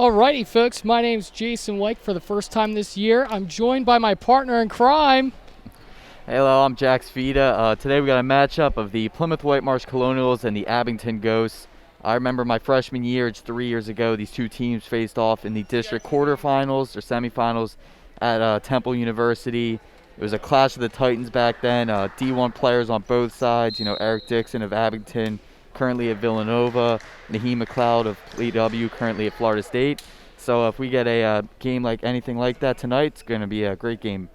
Alrighty, folks, my name's Jason Wake. For the first time this year, I'm joined by my partner in crime. Hello, I'm Jax Fida. Today we got a matchup of the Plymouth Whitemarsh Colonials and the Abington Ghosts. I remember my freshman year, it's 3 years ago, these two teams faced off in the district quarterfinals or semifinals at Temple University. It was a clash of the Titans back then. D1 players on both sides, Eric Dixon of Abington, currently at Villanova, Naheem McLeod of PW, currently at Florida State. So if we get a game like anything like that tonight, it's going to be a great game.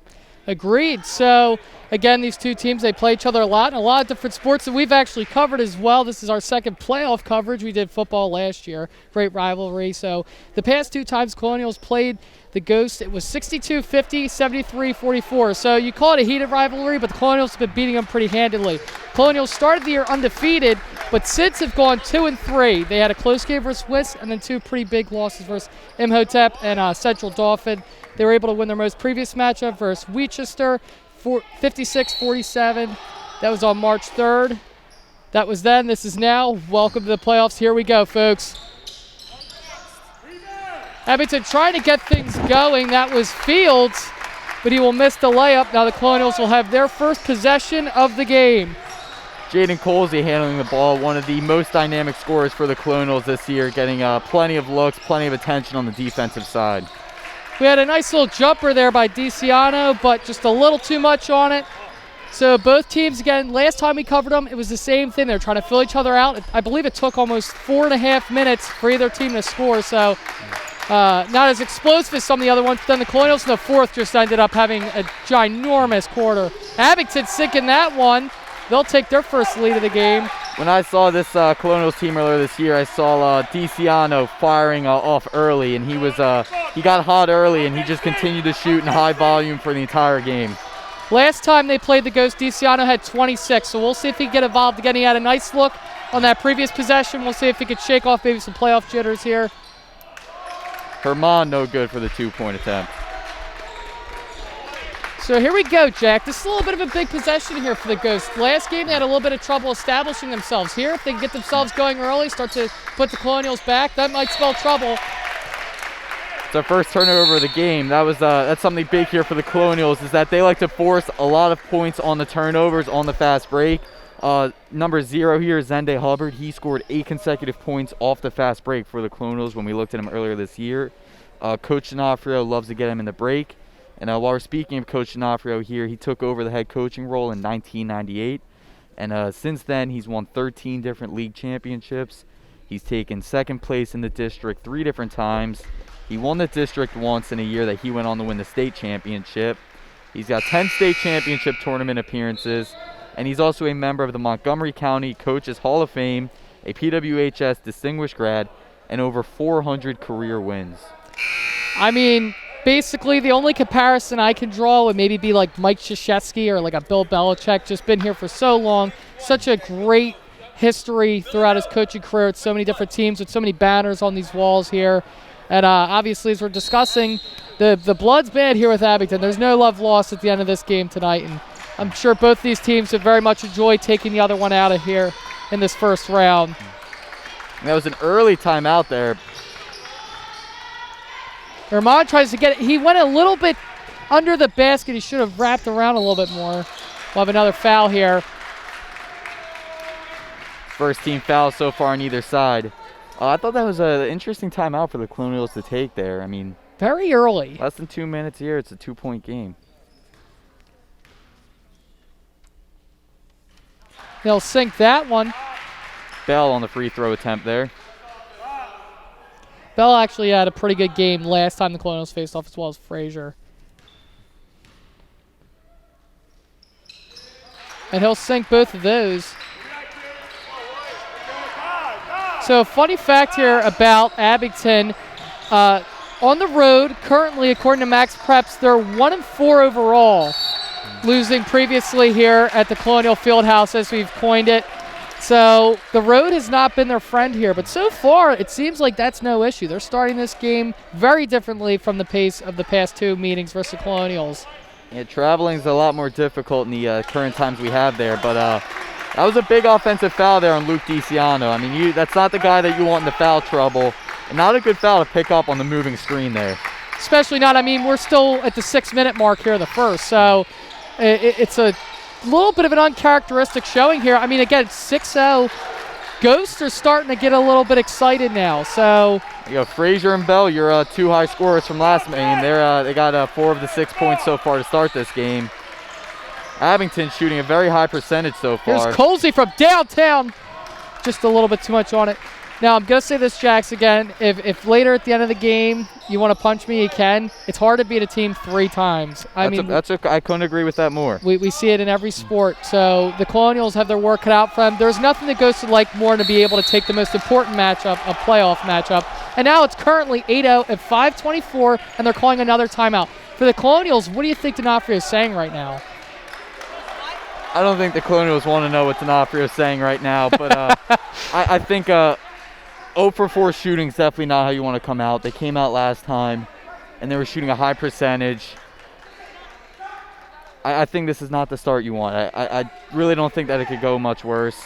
Agreed. So, again, these two teams, they play each other a lot in a lot of different sports that we've actually covered as well. This is our second playoff coverage. We did football last year. Great rivalry. So, the past two times Colonials played the Ghosts, it was 62-50, 73-44. So, you call it a heated rivalry, but the Colonials have been beating them pretty handily. Colonials started the year undefeated, but since have gone 2-3. They had a close game versus Wiss and then two pretty big losses versus Imhotep and Central Dauphin. They were able to win their most previous matchup versus Winchester, 56-47. That was on March 3rd. That was then. This is now. Welcome to the playoffs. Here we go, folks. Abington trying to get things going. That was Fields, but he will miss the layup. Now the Colonials will have their first possession of the game. Jaden Colsey handling the ball, one of the most dynamic scorers for the Colonials this year, getting plenty of looks, plenty of attention on the defensive side. We had a nice little jumper there by DiCiano, but just a little too much on it. So both teams, again, last time we covered them, it was the same thing. They're trying to fill each other out. I believe it took almost 4.5 minutes for either team to score, so not as explosive as some of the other ones. But then the Colonials in the fourth just ended up having a ginormous quarter. Abington sinking that one. They'll take their first lead of the game. When I saw this Colonials team earlier this year, I saw DiCiano firing off early, and he got hot early, and he just continued to shoot in high volume for the entire game. Last time they played the Ghost, DiCiano had 26, so we'll see if he can get involved again. He had a nice look on that previous possession. We'll see if he could shake off maybe some playoff jitters here. Herman no good for the two-point attempt. So here we go, Jack. This is a little bit of a big possession here for the Ghosts. Last game, they had a little bit of trouble establishing themselves. Here, if they can get themselves going early, start to put the Colonials back, that might spell trouble. It's our first turnover of the game. That's something big here for the Colonials, is that they like to force a lot of points on the turnovers, on the fast break. Number 0 here is Zenday Hubbard. He scored 8 consecutive points off the fast break for the Colonials when we looked at him earlier this year. Coach D'Onofrio loves to get him in the break. And while we're speaking of Coach D'Onofrio here, he took over the head coaching role in 1998. And since then, he's won 13 different league championships. He's taken second place in the district 3 different times. He won the district once in a year that he went on to win the state championship. He's got 10 state championship tournament appearances. And he's also a member of the Montgomery County Coaches Hall of Fame, a PWHS Distinguished Grad, and over 400 career wins. I mean, basically, the only comparison I can draw would maybe be like Mike Krzyzewski or like a Bill Belichick, just been here for so long. Such a great history throughout his coaching career with so many different teams, with so many banners on these walls here. And obviously, as we're discussing, the blood's bad here with Abington. There's no love lost at the end of this game tonight. And I'm sure both these teams would very much enjoy taking the other one out of here in this first round. That was an early timeout there. Herman tries to get it. He went a little bit under the basket. He should have wrapped around a little bit more. We'll have another foul here. First team foul so far on either side. I thought that was an interesting timeout for the Colonials to take there. I mean, very early. Less than 2 minutes here. It's a 2-point game. They'll sink that one. Bell on the free throw attempt there. Bell actually had a pretty good game last time the Colonials faced off, as well as Frazier. And he'll sink both of those. So funny fact here about Abington. On the road, currently, according to Max Preps, they're 1-4 overall, losing previously here at the Colonial Fieldhouse, as we've coined it. So the road has not been their friend here, but so far it seems like that's no issue. They're starting this game very differently from the pace of the past two meetings versus the Colonials. Yeah, traveling's a lot more difficult in the current times we have there, but that was a big offensive foul there on Luke DiCiano. I mean, that's not the guy that you want in the foul trouble. Not a good foul to pick up on the moving screen there. Especially not, I mean, we're still at the 6-minute mark here of the first, so it's a little bit of an uncharacteristic showing here. I mean, again, 6-0. Ghosts are starting to get a little bit excited now, so. You go Frazier and Bell, your two high scorers from last game. They got 4 of the 6 points so far to start this game. Abington shooting a very high percentage so far. Here's Colsey from downtown. Just a little bit too much on it. Now, I'm going to say this, Jax, again. If later at the end of the game you want to punch me, you can. It's hard to beat a team 3 times. I couldn't agree with that more. We see it in every sport. So the Colonials have their work cut out for them. There's nothing that Ghosts would like more than to be able to take the most important matchup, a playoff matchup. And now it's currently 8-0 at 5:24, and they're calling another timeout. For the Colonials, what do you think D'Onofrio is saying right now? I don't think the Colonials want to know what D'Onofrio is saying right now, but I think 0 for 4 shooting is definitely not how you want to come out. They came out last time, and they were shooting a high percentage. I think this is not the start you want. I really don't think that it could go much worse.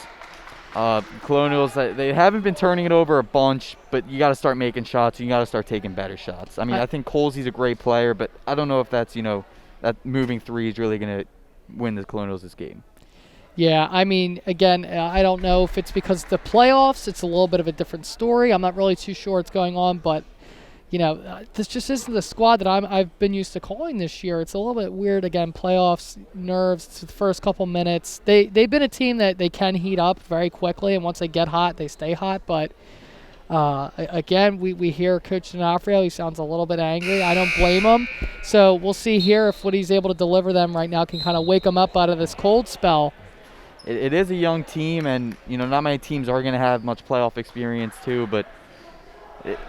Colonials, they haven't been turning it over a bunch, but you got to start making shots. You got to start taking better shots. I mean, I think Colsey's a great player, but I don't know if that's, that moving 3 is really going to win the Colonials this game. Yeah, I mean, again, I don't know if it's because the playoffs, it's a little bit of a different story. I'm not really too sure what's going on, but, this just isn't the squad that I've been used to calling this year. It's a little bit weird, again, playoffs, nerves, it's the first couple minutes. They've been a team that they can heat up very quickly, and once they get hot, they stay hot, but again, we hear Coach D'Onofrio. He sounds a little bit angry. I don't blame him. So we'll see here if what he's able to deliver them right now can kind of wake them up out of this cold spell. It is a young team, and not many teams are going to have much playoff experience too. But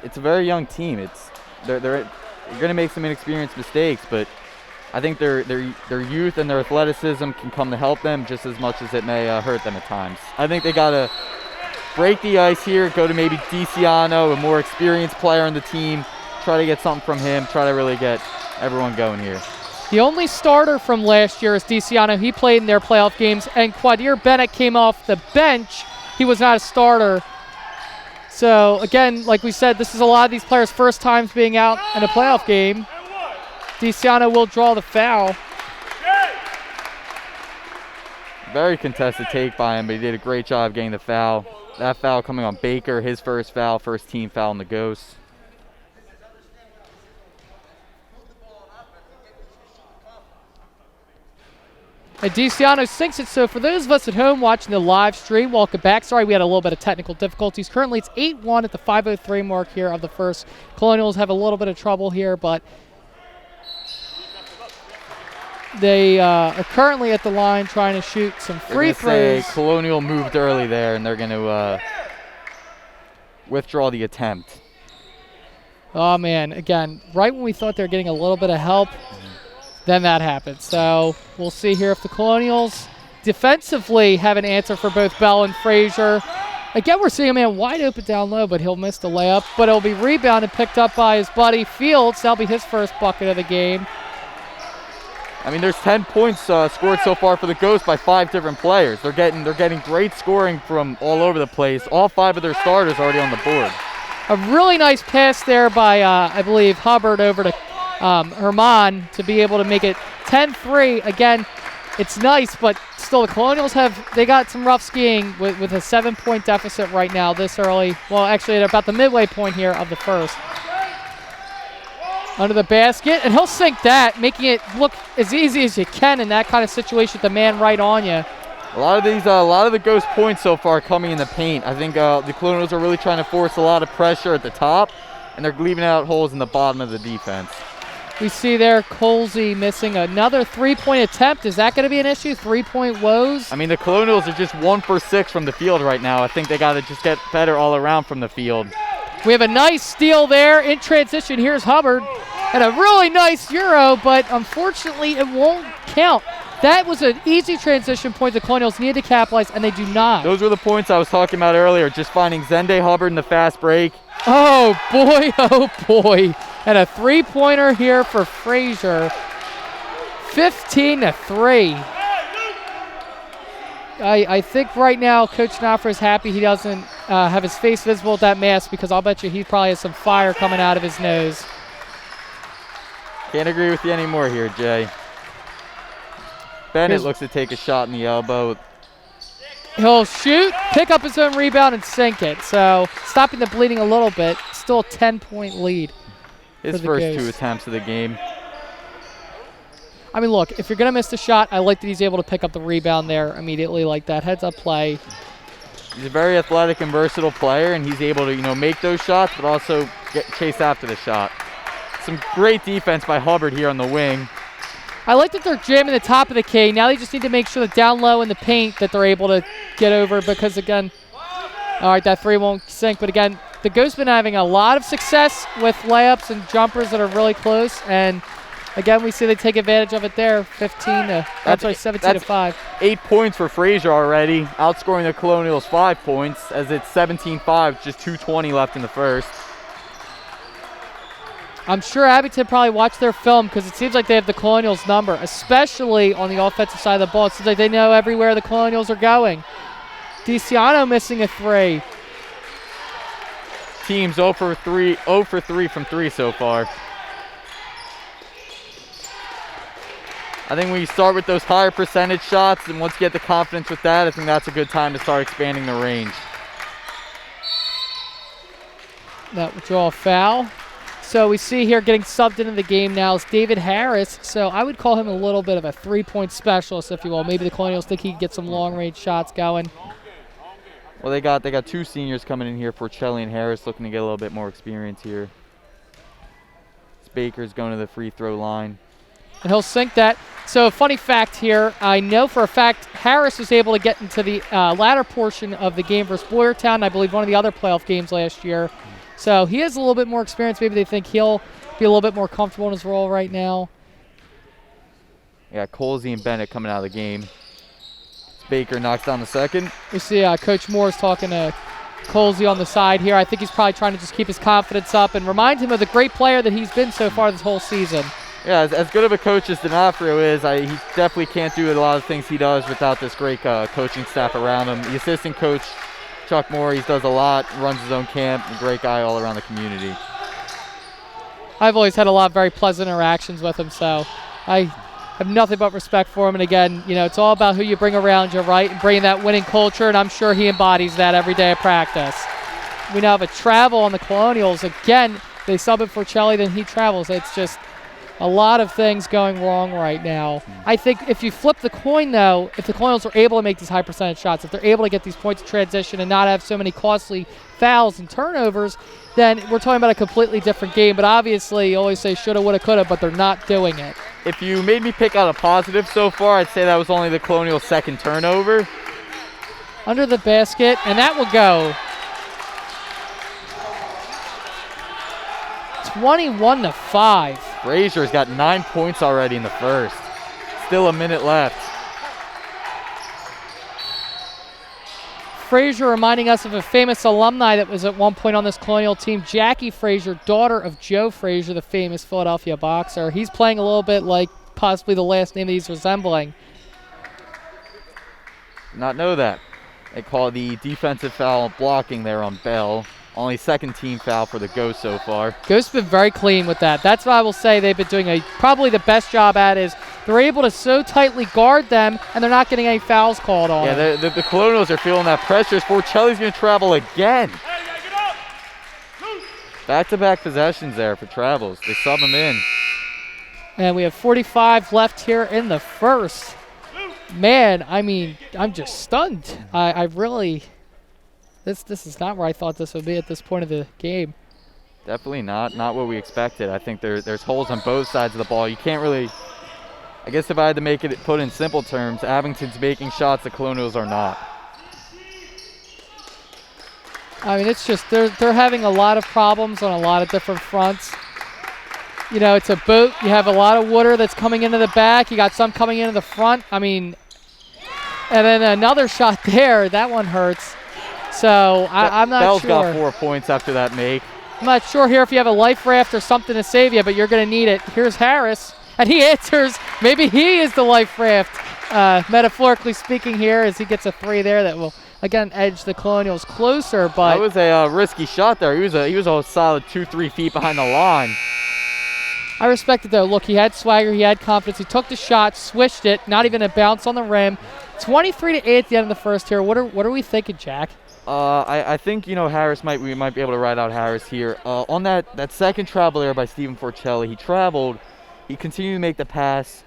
it's a very young team. They're going to make some inexperienced mistakes, but I think their youth and their athleticism can come to help them just as much as it may hurt them at times. I think they got to break the ice here, go to maybe DiCiano, a more experienced player on the team, try to get something from him, try to really get everyone going here. The only starter from last year is DiCiano. He played in their playoff games, and Quadir Bennett came off the bench. He was not a starter. So, again, like we said, this is a lot of these players' first times being out in a playoff game. DiCiano will draw the foul. Very contested take by him, but he did a great job getting the foul. That foul coming on Baker, his first foul, first team foul on the Ghosts. And DiCiano sinks it. So for those of us at home watching the live stream, welcome back. Sorry we had a little bit of technical difficulties. Currently it's 8-1 at the 5:03 mark here of the first. Colonials have a little bit of trouble here, but they are currently at the line trying to shoot some free throws. Colonial moved early there, and they're going to withdraw the attempt. Oh, man. Again, right when we thought they were getting a little bit of help, then that happened. So we'll see here if the Colonials defensively have an answer for both Bell and Frazier. Again, we're seeing a man wide open down low, but he'll miss the layup. But it'll be rebounded, picked up by his buddy Fields. That'll be his first bucket of the game. I mean, there's 10 points scored so far for the Ghosts by 5 different players. They're getting great scoring from all over the place. All 5 of their starters already on the board. A really nice pass there by, I believe, Hubbard over to Herman to be able to make it 10-3. Again, it's nice, but still the Colonials they got some rough skiing with a 7-point deficit right now this early. Well, actually at about the midway point here of the first. Under the basket, and he'll sink that, making it look as easy as you can in that kind of situation with the man right on you. A lot of the Ghost points so far coming in the paint. I think the Colonials are really trying to force a lot of pressure at the top, and they're leaving out holes in the bottom of the defense. We see there Colsey missing another 3-point attempt. Is that going to be an issue? 3-point woes? I mean, the Colonials are just 1 for 6 from the field right now. I think they got to just get better all around from the field. We have a nice steal there in transition. Here's Hubbard. And a really nice Euro, but unfortunately it won't count. That was an easy transition point the Colonials needed to capitalize, and they do not. Those were the points I was talking about earlier, just finding Zenday Hubbard in the fast break. Oh, boy. And a 3-pointer here for Frazier. 15-3. I think right now Coach D'Onofrio is happy he doesn't have his face visible with that mask, because I'll bet you he probably has some fire coming out of his nose. Can't agree with you anymore here, Jay. Bennett looks to take a shot in the elbow. He'll shoot, pick up his own rebound, and sink it. So stopping the bleeding a little bit. Still a 10-point lead. His first 2 attempts of the game. I mean, look, if you're going to miss the shot, I like that he's able to pick up the rebound there immediately like that. Heads-up play. He's a very athletic and versatile player, and he's able to, make those shots, but also chase after the shot. Some great defense by Hubbard here on the wing. I like that they're jamming the top of the key. Now they just need to make sure that down low in the paint that they're able to get over, because, again, all right, that 3 won't sink. But, again, the Ghost's been having a lot of success with layups and jumpers that are really close, and again, we see they take advantage of it there, 17 to 5. 8 points for Frazier already, outscoring the Colonials 5 points, as it's 17-5, just 2:20 left in the first. I'm sure Abington probably watched their film, because it seems like they have the Colonials number, especially on the offensive side of the ball. It seems like they know everywhere the Colonials are going. DiCiano missing a 3. Teams 0 for 3 from 3 so far. I think when you start with those higher percentage shots, and once you get the confidence with that, I think that's a good time to start expanding the range. That would draw a foul. So we see here getting subbed into the game now is David Harris. So I would call him a little bit of a 3-point specialist, if you will. Maybe the Colonials think he can get some long-range shots going. Well, they got 2 seniors coming in here for Chelly and Harris, looking to get a little bit more experience here. Baker's going to the free throw line. And he'll sink that. So a funny fact here, I know for a fact Harris was able to get into the latter portion of the game versus Boyertown, I believe one of the other playoff games last year. So he has a little bit more experience. Maybe they think he'll be a little bit more comfortable in his role right now. Yeah, Colsey and Bennett coming out of the game. Baker knocks down the second. We see Coach Moore's talking to Colsey on the side here. I think he's probably trying to just keep his confidence up and remind him of the great player that he's been so far this whole season. Yeah, as good of a coach as D'Onofrio is, he definitely can't do a lot of things he does without this great coaching staff around him. The assistant coach, Chuck Moore, he does a lot, runs his own camp, a great guy all around the community. I've always had a lot of very pleasant interactions with him, so I have nothing but respect for him. And again, it's all about who you bring around you, right? And bringing that winning culture, and I'm sure he embodies that every day of practice. We now have a travel on the Colonials. Again, they sub it for Chelly, then he travels. It's just a lot of things going wrong right now. I think if you flip the coin, though, if the Colonials are able to make these high percentage shots, if they're able to get these points of transition and not have so many costly fouls and turnovers, then we're talking about a completely different game. But obviously, you always say shoulda, woulda, coulda, but they're not doing it. If you made me pick out a positive so far, I'd say that was only the Colonials' second turnover. Under the basket, and that will go 21-5. Frazier's got 9 points already in the first. Still a minute left. Frazier reminding us of a famous alumni that was at one point on this Colonial team, Jackie Frazier, daughter of Joe Frazier, the famous Philadelphia boxer. He's playing a little bit like possibly the last name that he's resembling. Not know that. They call the defensive foul blocking there on Bell. Only second team foul for the Ghost so far. Ghost's been very clean with that. That's what I will say they've been doing probably the best job at is they're able to so tightly guard them, and they're not getting any fouls called on them. Yeah, the Colonials are feeling that pressure. Forcelli's going to travel again. Back-to-back possessions there for Travels. They sub him in. And we have 45 left here in the first. Man, I mean, I'm just stunned. I really... This is not where I thought this would be at this point of the game. Definitely not what we expected. I think there's holes on both sides of the ball. You can't really, I guess if I had to put in simple terms, Abington's making shots, the Colonials are not. I mean, it's just they're having a lot of problems on a lot of different fronts. It's a boat. You have a lot of water that's coming into the back. You got some coming into the front. I mean, and then another shot there. That one hurts. So I'm not Bell's sure. got 4 points after that make. I'm not sure here if you have a life raft or something to save you, but you're going to need it. Here's Harris, and he answers. Maybe he is the life raft, metaphorically speaking here, as he gets a 3 there that will again, edge the Colonials closer. But that was a risky shot there. He was a solid 2-3 feet behind the line. I respect it, though. Look, he had swagger. He had confidence. He took the shot, swished it, not even a bounce on the rim. 23-8 at the end of the first here. What are we thinking, Jack? I think, we might be able to ride out Harris here. On that second travel error by Stephen Forcelli, he traveled, he continued to make the pass,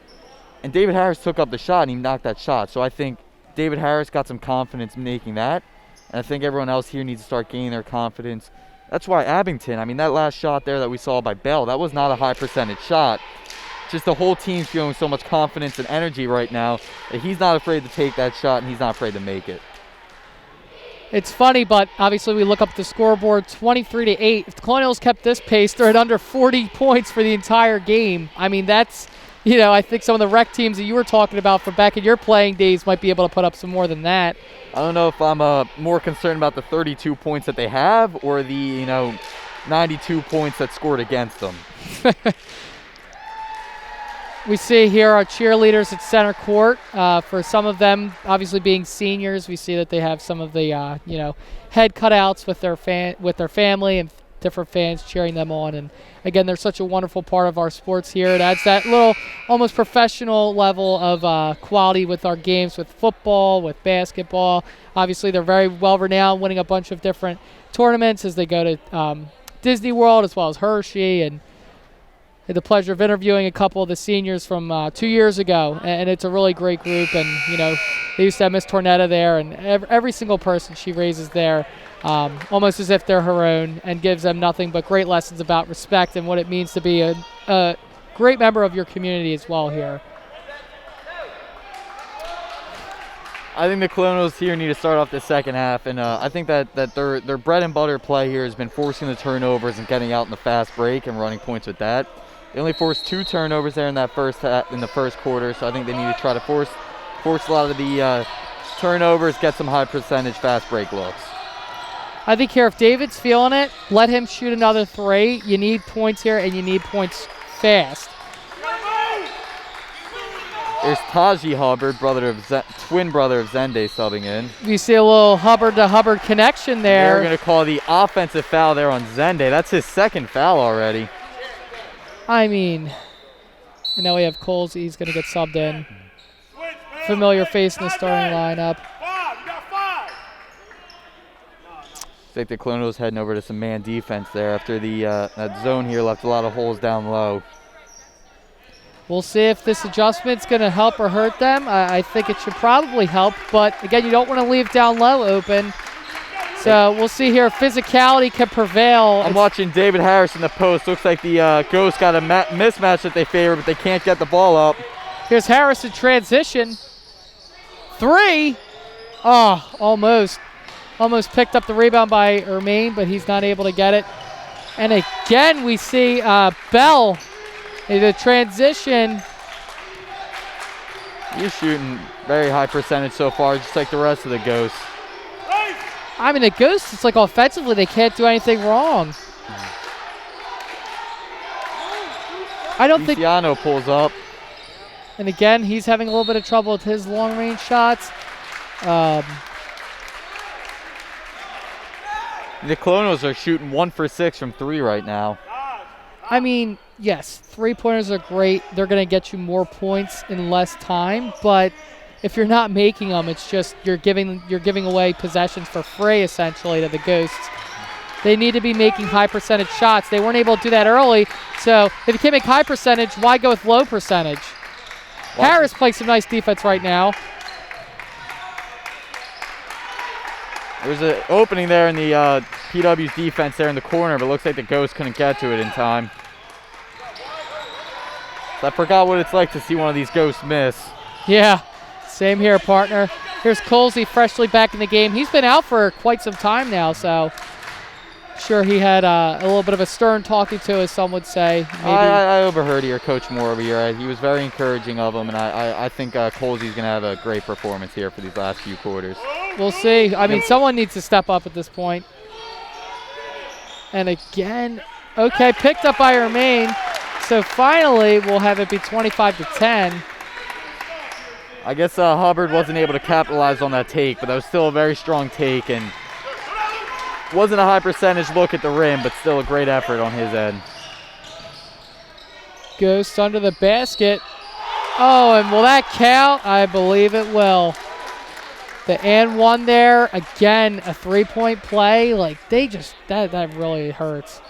and David Harris took up the shot, and he knocked that shot. So I think David Harris got some confidence making that, and I think everyone else here needs to start gaining their confidence. That's why Abington, that last shot there that we saw by Bell, that was not a high percentage shot. Just the whole team's feeling so much confidence and energy right now that he's not afraid to take that shot, and he's not afraid to make it. It's funny, but obviously we look up the scoreboard, 23-8. If the Colonials kept this pace, they're at under 40 points for the entire game. That's, I think some of the rec teams that you were talking about from back in your playing days might be able to put up some more than that. I don't know if I'm more concerned about the 32 points that they have or the, 92 points that scored against them. We see here our cheerleaders at center court. For some of them, obviously being seniors, we see that they have some of the head cutouts with their family and different fans cheering them on. And again, they're such a wonderful part of our sports here. It adds that little almost professional level of quality with our games, with football, with basketball. Obviously, they're very well renowned, winning a bunch of different tournaments as they go to Disney World as well as Hershey, and had the pleasure of interviewing a couple of the seniors from 2 years ago, and it's a really great group. And they used to have Miss Tornetta there, and every single person she raises there, almost as if they're her own, and gives them nothing but great lessons about respect and what it means to be a great member of your community as well here. I think the Colonials here need to start off the second half, and I think that their bread and butter play here has been forcing the turnovers and getting out in the fast break and running points with that. They only forced 2 turnovers there in the first quarter, so I think they need to try to force a lot of the turnovers, get some high percentage fast break looks. I think here if David's feeling it, let him shoot another 3. You need points here, and you need points fast. There's Taji Hubbard, twin brother of Zenday, subbing in. We see a little Hubbard to Hubbard connection there. They're going to call the offensive foul there on Zenday. That's his second foul already. I know we have Coles. He's going to get subbed in. Familiar face in the starting lineup. I think the Colonials heading over to some man defense there after that zone here left a lot of holes down low. We'll see if this adjustment's going to help or hurt them. I think it should probably help, but again, you don't want to leave down low open. So we'll see here if physicality can prevail. I'm watching David Harris in the post. Looks like the Ghosts got a mismatch that they favor, but they can't get the ball up. Here's Harris in transition. 3. Oh, almost. Almost picked up the rebound by Ermaine, but he's not able to get it. And again, we see Bell in the transition. He's shooting very high percentage so far, just like the rest of the Ghosts. The Ghosts, it's like offensively, they can't do anything wrong. I don't think. Luciano pulls up. And again, he's having a little bit of trouble with his long-range shots. The Colonials are shooting 1 for 6 from 3 right now. Yes, 3-pointers are great. They're going to get you more points in less time, but if you're not making them, it's just you're giving away possessions for free essentially to the Ghosts. They need to be making high percentage shots. They weren't able to do that early, so if you can't make high percentage, why go with low percentage? Harris playing some nice defense right now. There's an opening there in the PW's defense there in the corner, but it looks like the Ghosts couldn't get to it in time. So I forgot what it's like to see one of these Ghosts miss. Yeah, same here, partner. Here's Colsey, freshly back in the game. He's been out for quite some time now, so sure he had a little bit of a stern talking to, as some would say. Maybe. I overheard your Coach Moore over here. He was very encouraging of him, and I think Colsey's going to have a great performance here for these last few quarters. We'll see. Someone needs to step up at this point. And again, okay, picked up by Ermaine. So finally, we'll have it be 25-10. I guess Hubbard wasn't able to capitalize on that take, but that was still a very strong take, and wasn't a high percentage look at the rim, but still a great effort on his end. Ghost under the basket. Oh, and will that count? I believe it will. The and one there, again, a three-point play. Like, they just, that really hurts.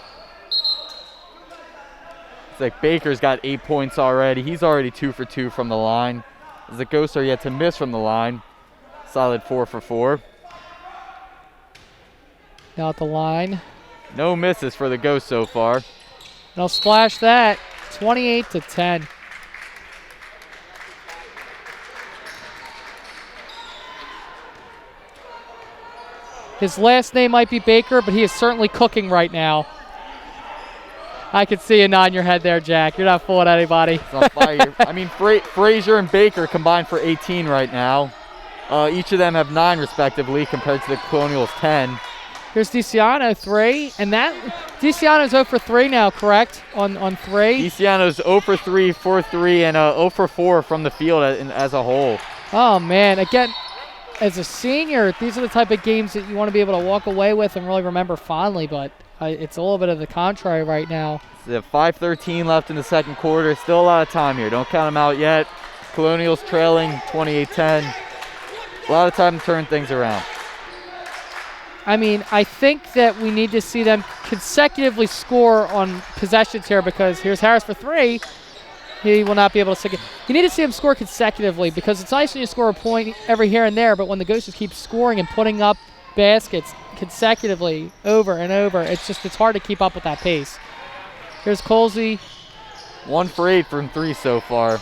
It's like Baker's got 8 points already. He's already 2 for 2 from the line. As the Ghosts are yet to miss from the line. Solid 4 for 4. Now at the line. No misses for the Ghosts so far. They'll splash that, 28-10. His last name might be Baker, but he is certainly cooking right now. I could see a nod in your head there, Jack. You're not fooling anybody. It's on fire. I mean, Frazier and Baker combined for 18 right now. Each of them have 9 respectively compared to the Colonials' 10. Here's DeCiano, 3. And that, DeCiano's 0 for 3 now, correct? On 3? DeCiano's 0 for 3, 4-3, and 0 for 4 from the field as a whole. Oh, man. Again, as a senior, these are the type of games that you want to be able to walk away with and really remember fondly, but it's a little bit of the contrary right now. So 5:13 left in the second quarter. Still a lot of time here. Don't count them out yet. Colonials trailing 28-10. A lot of time to turn things around. I mean, I think that we need to see them consecutively score on possessions here, because here's Harris for 3. He will not be able to stick it. You need to see him score consecutively, because it's nice when you score a point every here and there, but when the Ghosts just keep scoring and putting up baskets consecutively over and over, it's hard to keep up with that pace. Here's Colsey. 1 for 8 from 3 so far.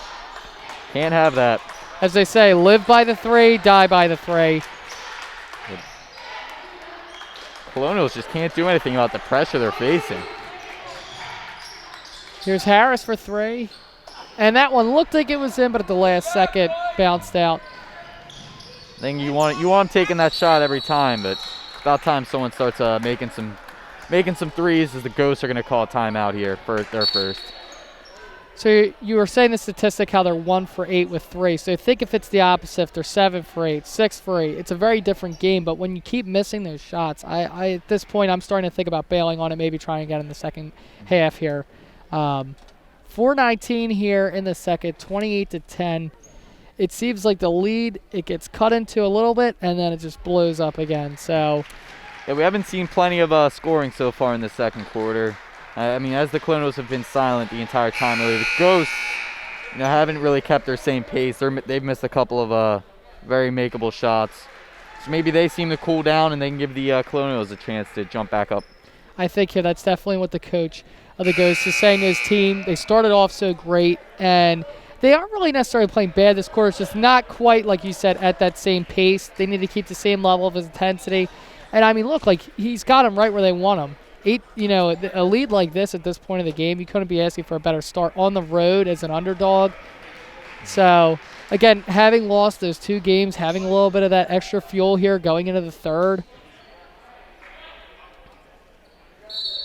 Can't have that. As they say, live by the 3, die by the 3. Colonials just can't do anything about the pressure they're facing. Here's Harris for 3. And that one looked like it was in, but at the last second, bounced out. I think you want them taking that shot every time, but it's about time someone starts making some threes, as the Ghosts are going to call a timeout here for their first. So you were saying the statistic how they're 1 for 8 with 3. So think if it's the opposite, if they're 7 for 8, 6 for 8, it's a very different game. But when you keep missing those shots, I at this point I'm starting to think about bailing on it, maybe trying again in the second half here. 4:19 here in the second, 28-10. It seems like the lead, it gets cut into a little bit, and then it just blows up again. So yeah, we haven't seen plenty of scoring so far in the second quarter. I mean, as the Colonials have been silent the entire time, really, the Ghosts, haven't really kept their same pace. They've missed a couple of very makeable shots. So maybe they seem to cool down, and they can give the Colonials a chance to jump back up. I think here that's definitely what the coach of the Ghosts is saying to his team. They started off so great, and they aren't really necessarily playing bad this quarter. It's just not quite, like you said, at that same pace. They need to keep the same level of intensity. And, I mean, look, like he's got them right where they want them. A lead like this at this point of the game, you couldn't be asking for a better start on the road as an underdog. So, again, having lost those 2 games, having a little bit of that extra fuel here going into the third.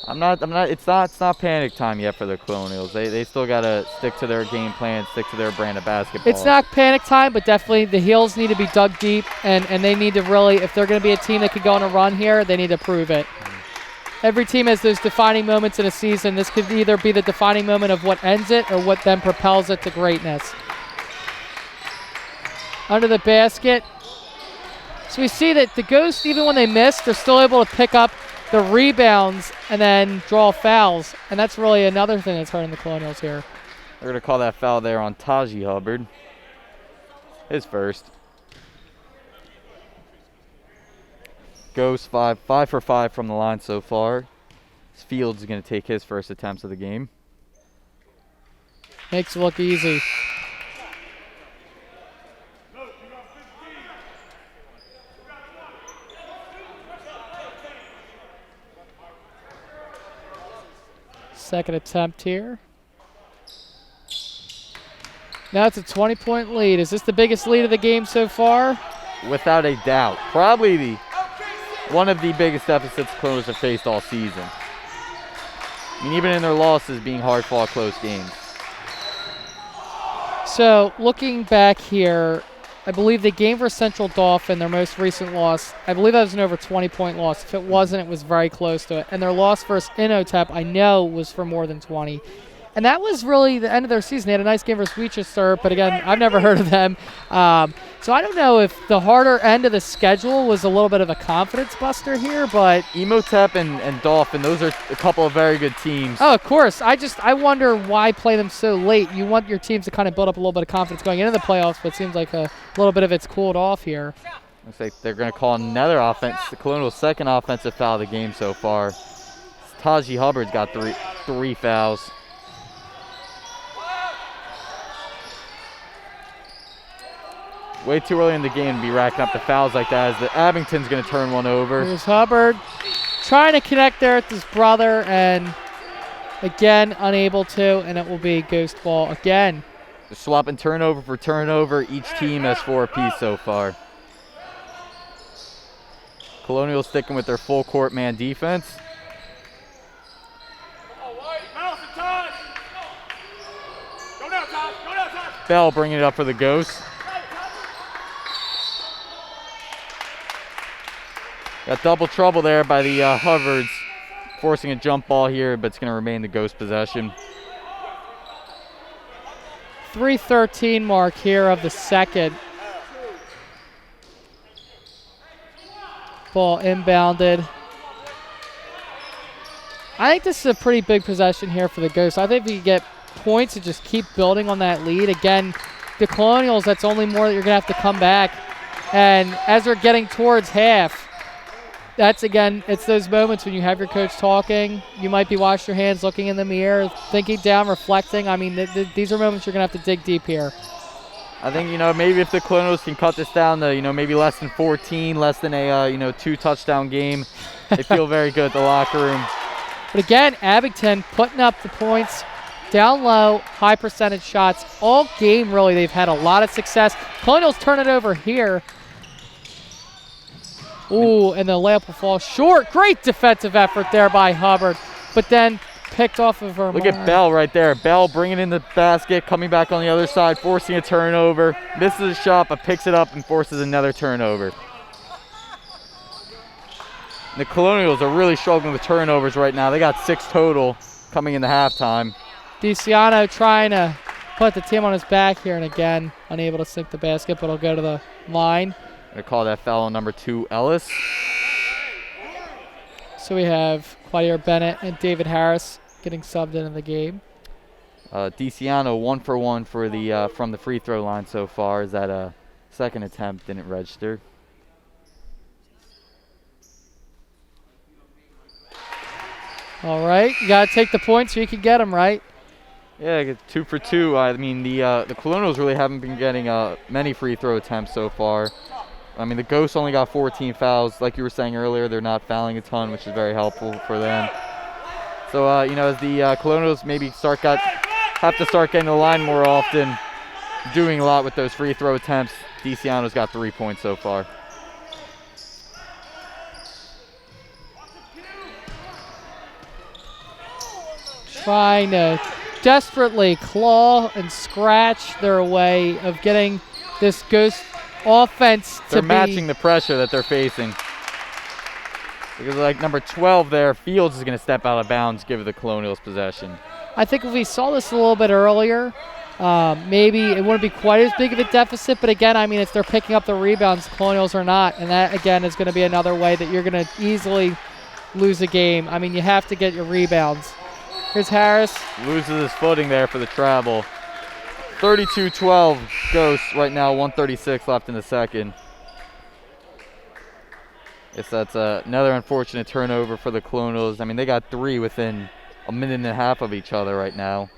It's not panic time yet for the Colonials. They still got to stick to their game plan, stick to their brand of basketball. It's not panic time, but definitely the heels need to be dug deep, and they need to really, if they're going to be a team that could go on a run here, they need to prove it. Every team has those defining moments in a season. This could either be the defining moment of what ends it or what then propels it to greatness. Under the basket. So we see that the Ghosts, even when they miss, they're still able to pick up the rebounds and then draw fouls. And that's really another thing that's hurting the Colonials here. They're going to call that foul there on Zenday Hubbard. His first. Ghosts 5 for 5 from the line so far. Fields is going to take his first attempts of the game. Makes it look easy. Second attempt here. Now it's a 20-point lead. Is this the biggest lead of the game so far? Without a doubt. Probably one of the biggest deficits the Colonials have faced all season. I mean, even in their losses being hard-fought close games. So looking back here, I believe the game for Central Dauphin, their most recent loss, I believe that was an over 20-point loss. If it wasn't, it was very close to it. And their loss versus Inotep, I know, was for more than 20. And that was really the end of their season. They had a nice game versus Winchester, but again, I've never heard of them. So I don't know if the harder end of the schedule was a little bit of a confidence buster here, but Emotep and Dauphin, those are a couple of very good teams. oh, of course. I wonder why play them so late. You want your teams to kind of build up a little bit of confidence going into the playoffs, but it seems like a little bit of it's cooled off here. Looks like they're going to call another offense, the Colonials' second offensive foul of the game so far. Taji Hubbard's got three fouls. Way too early in the game to be racking up the fouls like that, as the Abington's going to turn one over. Here's Hubbard trying to connect there with his brother, and again unable to, and it will be ghost ball again. They're swapping turnover for turnover. Each team has 4 apiece so far. Colonials sticking with their full court man defense. Bell bringing it up for the Ghosts. Got double trouble there by the Hubbards, forcing a jump ball here, but it's going to remain the Ghost possession. 3:13 mark here of the second. Ball inbounded. I think this is a pretty big possession here for the Ghosts. I think if you get points and just keep building on that lead. Again, the Colonials, that's only more that you're going to have to come back. And as we're getting towards half, that's, again, it's those moments when you have your coach talking. You might be washing your hands, looking in the mirror, thinking down, reflecting. I mean, these are moments you're going to have to dig deep here. I think, maybe if the Colonials can cut this down to, maybe less than 14, less than a, 2-touchdown game, they feel very good at the locker room. But again, Abington putting up the points, down low, high percentage shots. All game, really, they've had a lot of success. Colonials turn it over here. Ooh, and the layup will fall short. Great defensive effort there by Hubbard, but then picked off of Vermont. Look at Bell right there. Bell bringing in the basket, coming back on the other side, forcing a turnover. Misses a shot, but picks it up and forces another turnover. The Colonials are really struggling with turnovers right now. They got 6 total coming into halftime. DiCiano trying to put the team on his back here, and again, unable to sink the basket, but he'll go to the line. Going to call that foul on number 2, Ellis. So we have Quadir Bennett and David Harris getting subbed into the game. DiCiano 1 for 1 for the from the free throw line so far, as that second attempt didn't register. All right, you got to take the points so you can get them, right? Yeah, get 2 for 2. I mean, the Colonials really haven't been getting many free throw attempts so far. I mean, the Ghosts only got 14 fouls. Like you were saying earlier, they're not fouling a ton, which is very helpful for them. So, as the Colonials maybe have to start getting the line more often, doing a lot with those free throw attempts, DiCiano's got 3 points so far. Trying to desperately claw and scratch their way of getting this Ghost offense They're matching the pressure that they're facing. Because like number 12 there, Fields is going to step out of bounds, give the Colonials possession. I think if we saw this a little bit earlier, maybe it wouldn't be quite as big of a deficit. But again, I mean, if they're picking up the rebounds, Colonials are not. And that, again, is going to be another way that you're going to easily lose a game. I mean, you have to get your rebounds. Here's Harris. Loses his footing there for the travel. 32-12 Ghosts right now, 1:36 left in the second. Guess that's another unfortunate turnover for the Colonials. I mean, they got 3 within a minute and a half of each other right now.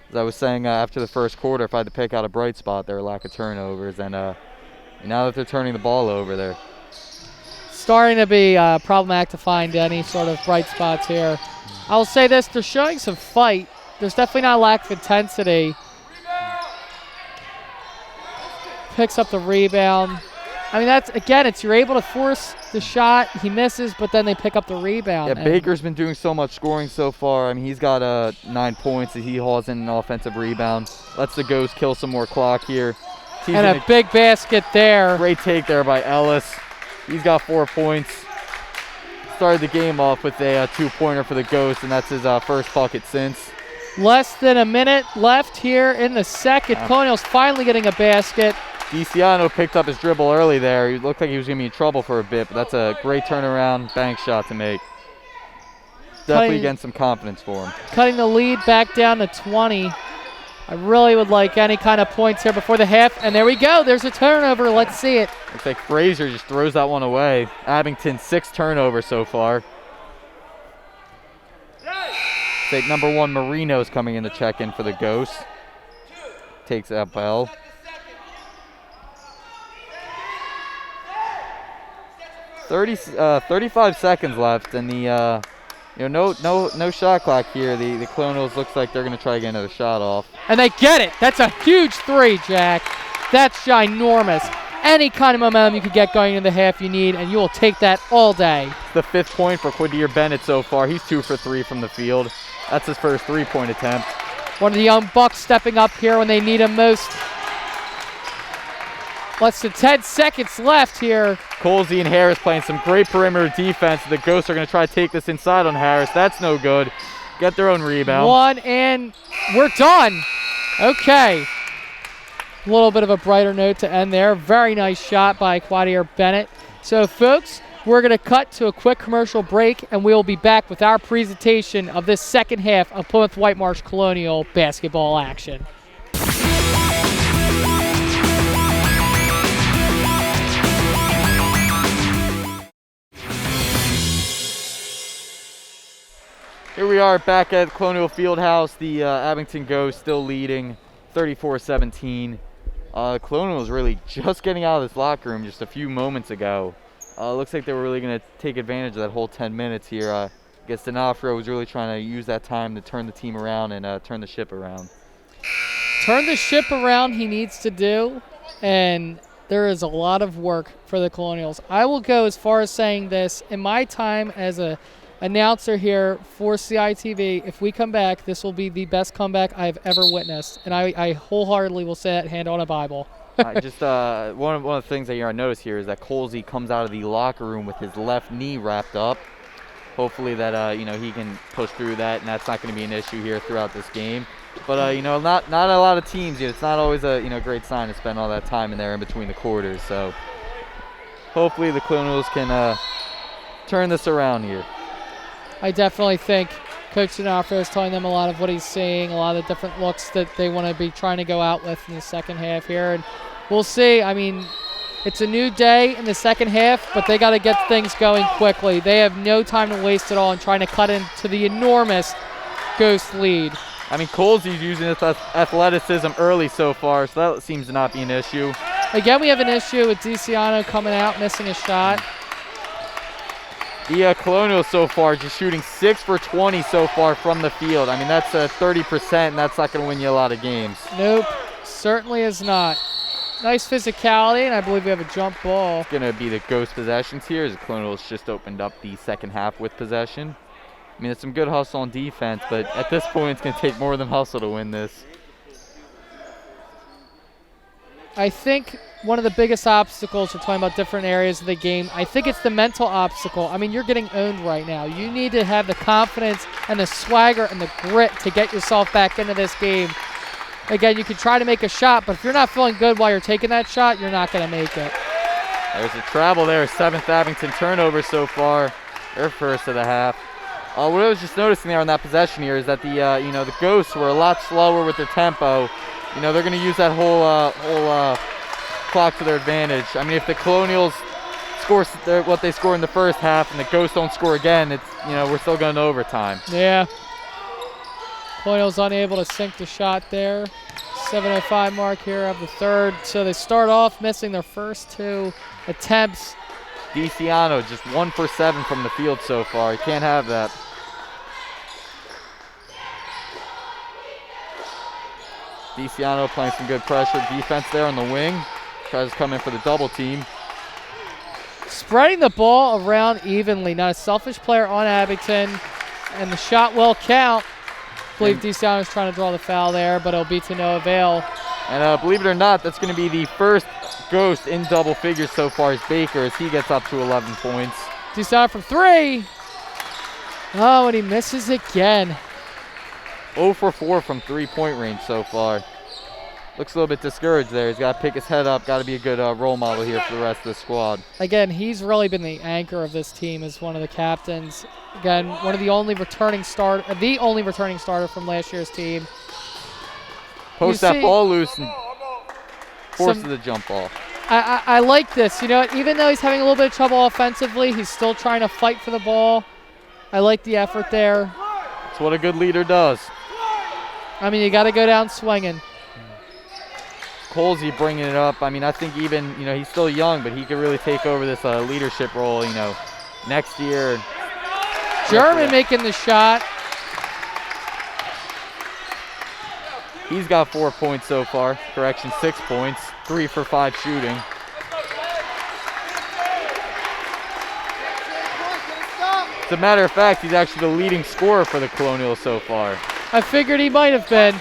As I was saying after the first quarter, if I had to pick out a bright spot, their lack of turnovers. And now that they're turning the ball over, they're starting to be problematic to find any sort of bright spots here. I will say this, they're showing some fight. There's definitely not a lack of intensity. Picks up the rebound. I mean, that's, again, you're able to force the shot. He misses, but then they pick up the rebound. Yeah, Baker's been doing so much scoring so far. I mean, he's got 9 points. He hauls in an offensive rebound. Lets the Ghosts kill some more clock here. And a big basket there. Great take there by Ellis. He's got 4 points. Started the game off with a 2-pointer for the Ghost, and that's his first bucket since. Less than a minute left here in the second. Colonials finally getting a basket. DiCiano picked up his dribble early there. He looked like he was going to be in trouble for a bit, but that's a great turnaround bank shot to make. Definitely getting some confidence for him. Cutting the lead back down to 20. I really would like any kind of points here before the half. And there we go. There's a turnover. Let's see it. Looks like Frazier just throws that one away. Abington 6 turnovers so far. Looks like number 1 Marino's coming in to check in for the Ghosts. Takes that bell. Uh, 35 seconds left, and the no shot clock here. The Colonials looks like they're going to try to get another shot off. And they get it. That's a huge 3, Jack. That's ginormous. Any kind of momentum you could get going into the half you need, and you will take that all day. It's the 5th point for Quadir Bennett so far. He's 2 for 3 from the field. That's his first 3-point attempt. One of the young bucks stepping up here when they need him most. Less than 10 seconds left here. Colsey and Harris playing some great perimeter defense. The Ghosts are going to try to take this inside on Harris. That's no good. Get their own rebound. 1, and we're done. Okay. A little bit of a brighter note to end there. Very nice shot by Quadir Bennett. So, folks, we're going to cut to a quick commercial break, and we will be back with our presentation of this second half of Plymouth Whitemarsh Colonial basketball action. Here we are back at Colonial Fieldhouse. The Abington Ghosts still leading 34-17. Colonial was really just getting out of this locker room just a few moments ago. Looks like they were really going to take advantage of that whole 10 minutes here. I guess D'Onofrio was really trying to use that time to turn the team around and turn the ship around. Turn the ship around he needs to do, and there is a lot of work for the Colonials. I will go as far as saying this. In my time as a announcer here for CITV, if we come back, this will be the best comeback I've ever witnessed, and I wholeheartedly will say that hand on a Bible. Just one of the things that I noticed here is that Colsey comes out of the locker room with his left knee wrapped up. Hopefully that he can push through that, and that's not going to be an issue here throughout this game. But not a lot of teams. It's not always a great sign to spend all that time in there in between the quarters. So hopefully the Colonials can turn this around here. I definitely think Coach D'Onofrio is telling them a lot of what he's seeing, a lot of the different looks that they want to be trying to go out with in the second half here. And we'll see. I mean, it's a new day in the second half, but they got to get things going quickly. They have no time to waste at all in trying to cut into the enormous Ghost lead. I mean, Colsey's using his athleticism early so far, so that seems to not be an issue. Again, we have an issue with DiCiano coming out, missing a shot. The Colonials so far just shooting 6 for 20 so far from the field. I mean, that's 30%, and that's not going to win you a lot of games. Nope, certainly is not. Nice physicality, and I believe we have a jump ball. It's going to be the Ghost possessions here as the Colonials just opened up the second half with possession. I mean, it's some good hustle on defense, but at this point, it's going to take more than hustle to win this. I think one of the biggest obstacles, we're talking about different areas of the game, I think it's the mental obstacle. I mean, you're getting owned right now. You need to have the confidence and the swagger and the grit to get yourself back into this game. Again, you can try to make a shot, but if you're not feeling good while you're taking that shot, you're not going to make it. There's a travel there, 7th Abington turnover so far, their first of the half. What I was just noticing there on that possession here is that the Ghosts were a lot slower with their tempo. They're going to use that whole clock to their advantage. I mean, if the Colonials score what they score in the first half and the Ghosts don't score again, it's we're still going to overtime. Yeah. Colonials unable to sink the shot there. 7:05 mark here of the third. So they start off missing their first 2 attempts. DiCiano just 1 for 7 from the field so far. You can't have that. DiCiano playing some good pressure defense there on the wing. Tries to come in for the double team. Spreading the ball around evenly. Not a selfish player on Abington. And the shot will count. I believe DiCiano is trying to draw the foul there, but it'll be to no avail. And believe it or not, that's going to be the first Ghost in double figures so far as Baker, as he gets up to 11 points. DeSanto from 3. Oh, and he misses again. 0 for 4 from 3-point range so far. Looks a little bit discouraged there. He's got to pick his head up. Got to be a good role model here for the rest of the squad. Again, he's really been the anchor of this team as one of the captains. Again, one of the only returning starter from last year's team. Post that ball loose and forces the jump ball. I like this. You know, even though he's having a little bit of trouble offensively, he's still trying to fight for the ball. I like the effort there. That's what a good leader does. I mean, you got to go down swinging. Colesy bringing it up. I mean, I think even, you know, he's still young, but he could really take over this leadership role, you know, next year. German making the shot. He's got 4 points so far. Correction, 6 points. 3 for 5 shooting. As a matter of fact, he's actually the leading scorer for the Colonials so far. I figured he might have been.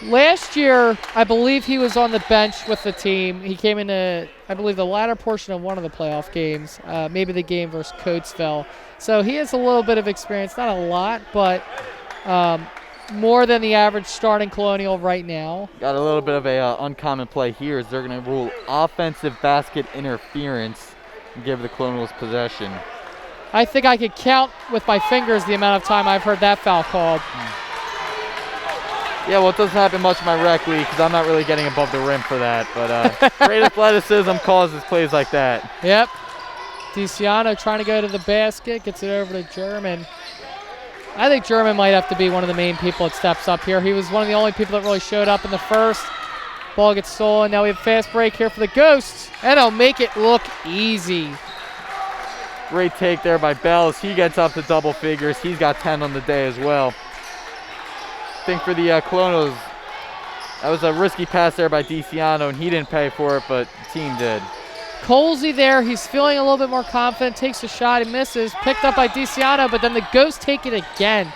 Last year, I believe he was on the bench with the team. He came into, I believe, the latter portion of one of the playoff games, maybe the game versus Coatesville. So he has a little bit of experience, not a lot, but more than the average starting Colonial right now. Got a little bit of a uncommon play here, as they're going to rule offensive basket interference and give the Colonials possession. I think I could count with my fingers the amount of time I've heard that foul called. Yeah, well, it doesn't happen much in my rec league because I'm not really getting above the rim for that. But great athleticism causes plays like that. Yep. DeSanto trying to go to the basket, gets it over to German. I think German might have to be one of the main people that steps up here. He was one of the only people that really showed up in the first. Ball gets stolen. Now we have a fast break here for the Ghosts, and he'll make it look easy. Great take there by Bells. He gets up to double figures. He's got 10 on the day as well. I think for the Colonials, that was a risky pass there by DeSanto, and he didn't pay for it, but the team did. Colesy there, he's feeling a little bit more confident, takes a shot, he misses, picked up by DeSanto, but then the Ghosts take it again.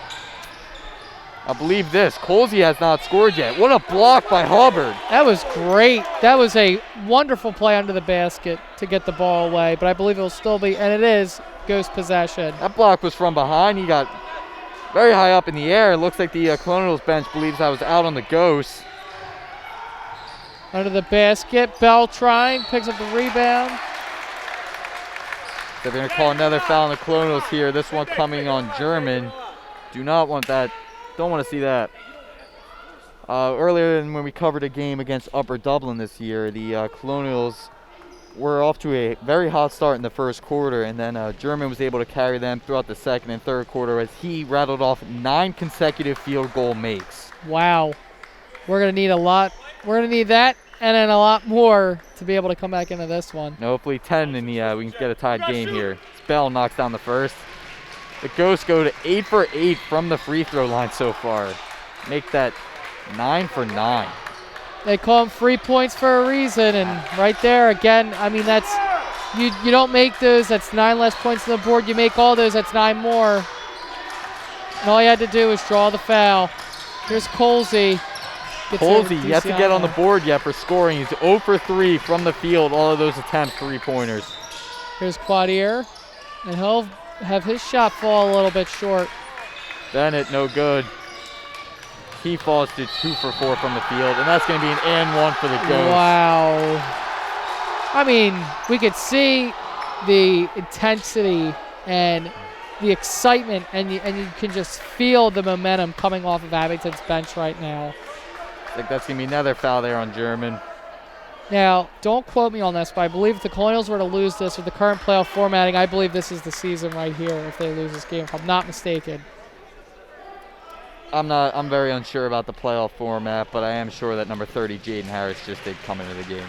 I believe this, Colesy has not scored yet. What a block by Hubbard. That was great. That was a wonderful play under the basket to get the ball away, but I believe it'll still be, and it is, Ghost possession. That block was from behind. He got very high up in the air. It looks like the Colonials bench believes I was out on the Ghosts. Under the basket, Bell trying, picks up the rebound. They're going to call another foul on the Colonials here. This one coming on German. Do not want that. Don't want to see that. Earlier when we covered a game against Upper Dublin this year, the Colonials were off to a very hot start in the first quarter, and then German was able to carry them throughout the second and third quarter as he rattled off 9 consecutive field goal makes. Wow. We're going to need a lot. We're going to need that and then a lot more to be able to come back into this one. And hopefully 10 in the we can get a tied game here. Spell knocks down the first. The Ghosts go to 8 for 8 from the free throw line so far. Make that 9 for 9. They call them free points for a reason, and right there again, I mean, that's you don't make those, that's 9 less points on the board. You make all those, that's 9 more. And all you had to do was draw the foul. Here's Colesy. Colesy yet to get on the board yet for scoring. He's 0 for 3 from the field, all of those attempts three-pointers. Here's Quadier, and he'll have his shot fall a little bit short. Bennett, no good. He falls to 2 for 4 from the field, and that's going to be an and 1 for the Ghosts. Wow. I mean, we could see the intensity and the excitement, and you can just feel the momentum coming off of Abington's bench right now. I think that's going to be another foul there on German. Now, don't quote me on this, but I believe if the Colonials were to lose this with the current playoff formatting, I believe this is the season right here if they lose this game, if I'm not mistaken. I'm very unsure about the playoff format, but I am sure that number 30, Jaden Harris, just did come into the game.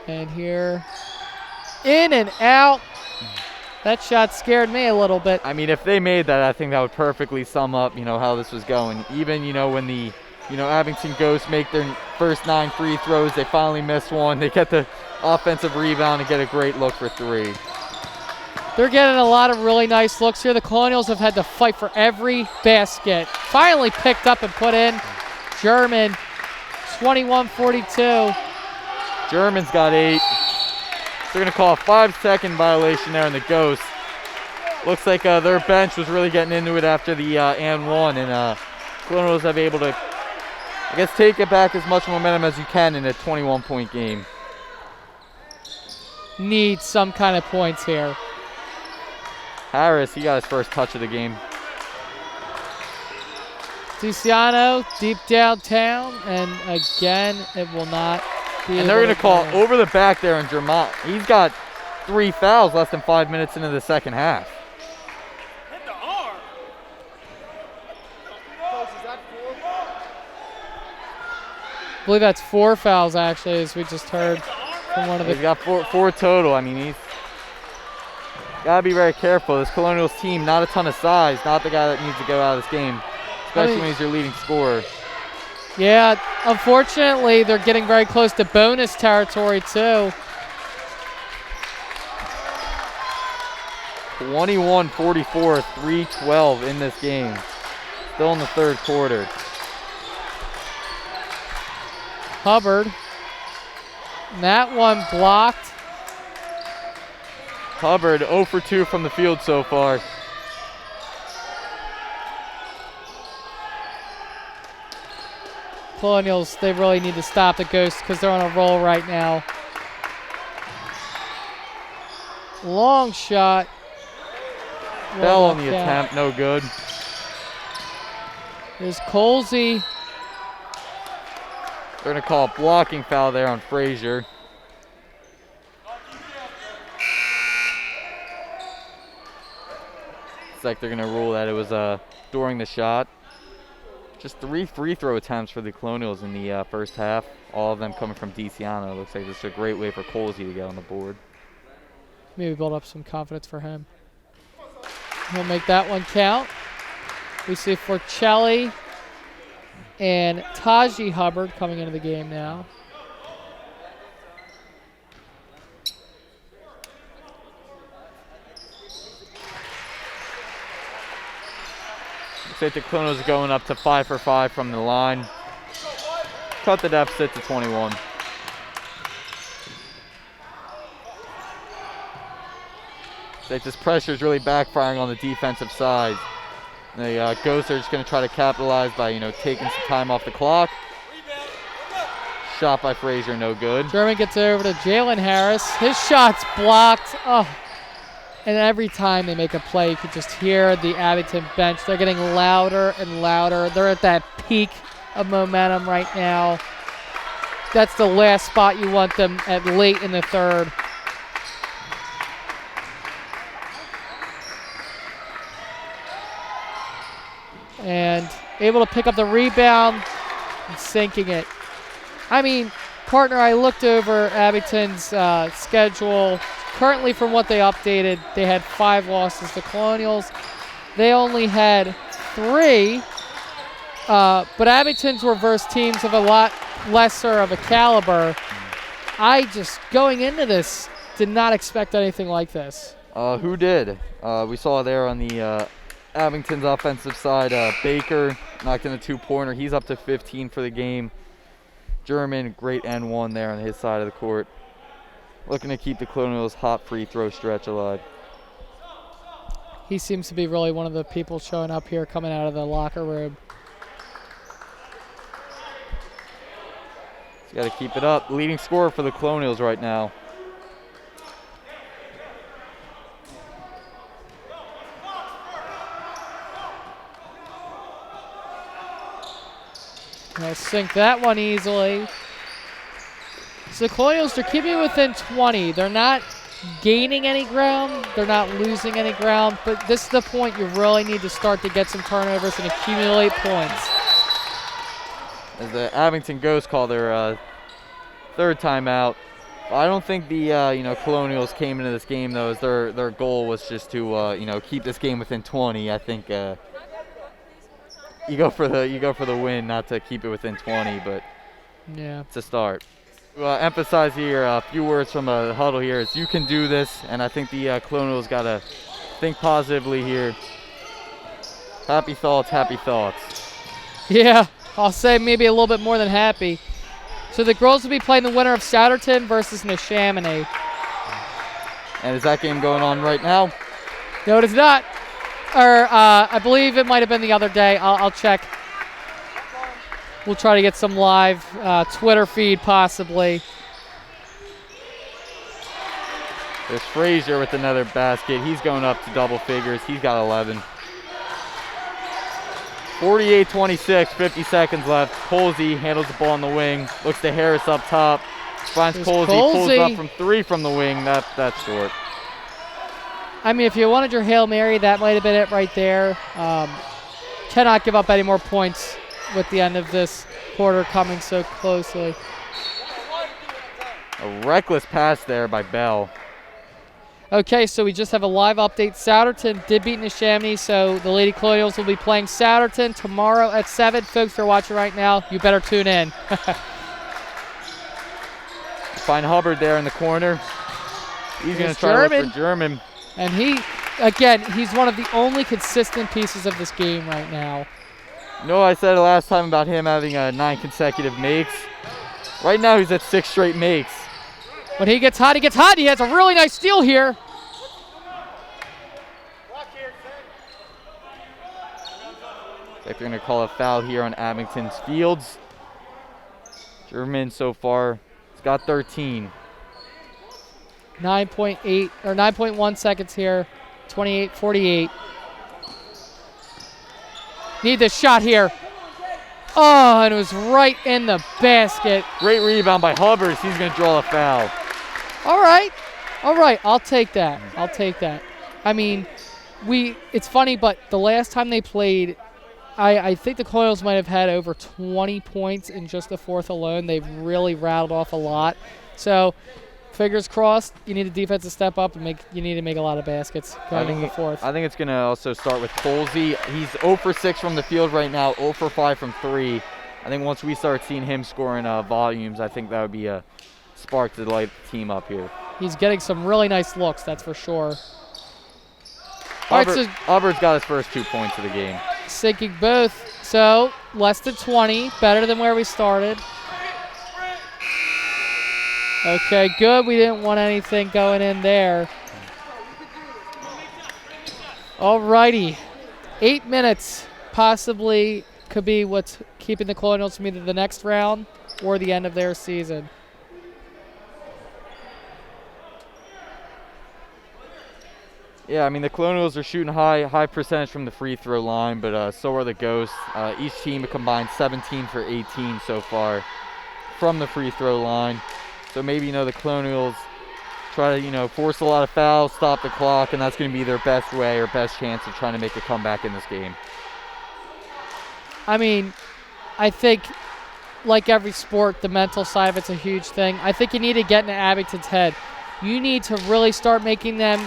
And here, in and out. That shot scared me a little bit. I mean, if they made that, I think that would perfectly sum up, how this was going. Even, when the, Abington Ghosts make their first 9 free throws, they finally miss one. They get the offensive rebound and get a great look for 3. They're getting a lot of really nice looks here. The Colonials have had to fight for every basket. Finally picked up and put in. German, 21-42. German's got 8. They're going to call a 5-second violation there in the Ghost. Looks like their bench was really getting into it after the and one, and Colonials have able to, I guess, take it back as much momentum as you can in a 21-point game. Need some kind of points here. Harris, he got his first touch of the game. DeCiano deep downtown, and again, it will not be. And they're going to call over the back there in Jermont. He's got 3 fouls less than 5 minutes into the second half. I believe that's 4 fouls, actually, as we just heard from one of the. He's got four total. I mean, he's got to be very careful. This Colonials team, not a ton of size, not the guy that needs to go out of this game, especially when he's your leading scorer. Yeah, unfortunately, they're getting very close to bonus territory, too. 21-44, 3-12 in this game. Still in the third quarter. Hubbard. And that one blocked. Hubbard 0 for 2 from the field so far. Colonials, they really need to stop the Ghosts because they're on a roll right now. Long shot. Fell on the attempt, no good. There's Colsey. They're going to call a blocking foul there on Frazier. It's like they're going to rule that it was during the shot. Just 3 free throw attempts for the Colonials in the first half. All of them coming from DeCiano. Looks like this is a great way for Colsey to get on the board. Maybe build up some confidence for him. He'll make that one count. We see Forcelli and Taji Hubbard coming into the game now. Looks like the Colonials are going up to 5 for 5 from the line. Cut the deficit to 21. Looks like this pressure is really backfiring on the defensive side. The Ghosts are just going to try to capitalize by, taking some time off the clock. Shot by Frazier, no good. German gets it over to Jalen Harris. His shot's blocked. Oh. And every time they make a play, you can just hear the Abington bench. They're getting louder and louder. They're at that peak of momentum right now. That's the last spot you want them at late in the third. And able to pick up the rebound and sinking it. I mean, partner, I looked over Abington's schedule. Currently, from what they updated, they had 5 losses. The Colonials, they only had 3. But Abington's were versus teams of a lot lesser of a caliber. I just, going into this, did not expect anything like this. Who did? We saw there on the Abington's offensive side, Baker knocked in a 2-pointer. He's up to 15 for the game. German, great N1 there on his side of the court. Looking to keep the Colonials' hot free throw stretch alive. He seems to be really one of the people showing up here coming out of the locker room. He's got to keep it up. Leading scorer for the Colonials right now. They'll sink that one easily. So the Colonials, they're keeping it within 20. They're not gaining any ground. They're not losing any ground. But this is the point you really need to start to get some turnovers and accumulate points. As the Abington Ghosts call their third timeout. I don't think the Colonials came into this game though as their goal was just to keep this game within 20. I think you go for the win, not to keep it within 20, but yeah, it's a start. Emphasize here a few words from the huddle here is you can do this, and I think the Colonials got to think positively here. Happy thoughts, happy thoughts. Yeah, I'll say maybe a little bit more than happy. So the girls will be playing the winner of Souderton versus Neshaminy. And is that game going on right now? No, it is not. Or I believe it might have been the other day. I'll check. We'll try to get some live Twitter feed possibly. There's Frazier with another basket. He's going up to double figures. He's got 11. 48-26, 50 seconds left. Colsey handles the ball on the wing. Looks to Harris up top. Finds Colsey, pulls up from 3 from the wing. That's short. I mean, if you wanted your Hail Mary, that might have been it right there. Cannot give up any more points with the end of this quarter coming so closely. A reckless pass there by Bell. Okay, so we just have a live update. Souderton did beat Neshaminy, so the Lady Colonials will be playing Souderton tomorrow at 7. Folks, if you're watching right now, you better tune in. Find Hubbard there in the corner. He's going to try to look for German. And he's one of the only consistent pieces of this game right now. You know, I said it last time about him having 9 consecutive makes. Right now he's at 6 straight makes. When he gets hot, he gets hot. He has a really nice steal here. They're going to call a foul here on Abington's Fields. German so far has got 13. 9.8 or 9.1 seconds here. 28-48. Need this shot here. Oh, and it was right in the basket. Great rebound by Hubbard. He's going to draw a foul. All right. I'll take that. I mean, it's funny, but the last time they played, I think the Colonials might have had over 20 points in just the fourth alone. They've really rattled off a lot. So, fingers crossed, you need the defense to step up and you need to make a lot of baskets going into the fourth. I think it's going to also start with Colsey. He's 0 for 6 from the field right now, 0 for 5 from 3. I think once we start seeing him scoring volumes, I think that would be a spark to light the team up here. He's getting some really nice looks, that's for sure. Hubbard's got his first 2 points of the game. Sinking both. So, less than 20, better than where we started. Okay, good. We didn't want anything going in there. All righty. 8 minutes possibly could be what's keeping the Colonials from either the next round or the end of their season. Yeah, I mean, the Colonials are shooting high percentage from the free throw line, but so are the Ghosts. Each team combined 17 for 18 so far from the free throw line. So maybe, the Colonials try to, force a lot of fouls, stop the clock, and that's going to be their best way or best chance of trying to make a comeback in this game. I mean, I think, like every sport, the mental side of it's a huge thing. I think you need to get into Abington's head. You need to really start making them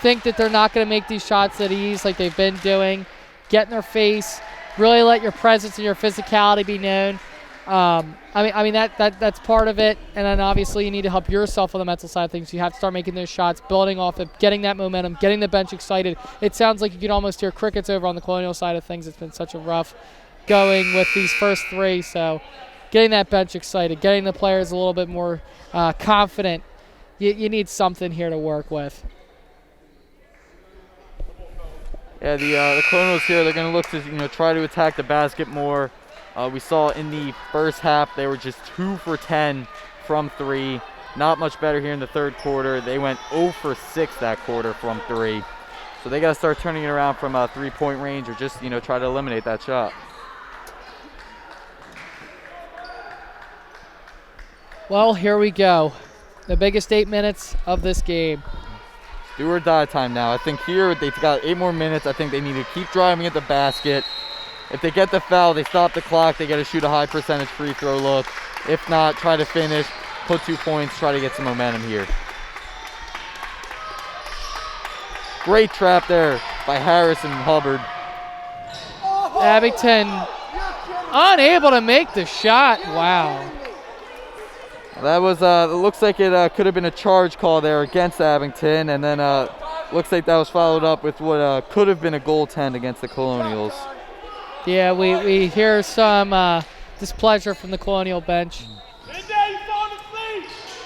think that they're not going to make these shots at ease like they've been doing. Get in their face. Really let your presence and your physicality be known. I mean that's part of it, and then obviously you need to help yourself on the mental side of things. You have to start making those shots, building off it, getting that momentum, getting the bench excited. It sounds like you can almost hear crickets over on the Colonial side of things. It's been such a rough going with these first 3, so getting that bench excited, getting the players a little bit more confident. You need something here to work with. Yeah, the Colonials here, they're going to look to try to attack the basket more. We saw in the first half they were just 2 for 10 from 3. Not much better here in the third quarter. They went 0 for 6 that quarter from 3. So they got to start turning it around from a 3-point range or just try to eliminate that shot. Well, here we go. The biggest 8 minutes of this game. Do or die time now. I think here they've got 8 more minutes. I think they need to keep driving at the basket. If they get the foul, they stop the clock. They got to shoot a high percentage free throw look. If not, try to finish, put 2 points, try to get some momentum here. Great trap there by Harris and Hubbard. Abington unable to make the shot. Wow. That was, it looks like it could have been a charge call there against Abington, and then looks like that was followed up with what could have been a goaltend against the Colonials. Yeah, we hear some displeasure from the Colonial bench.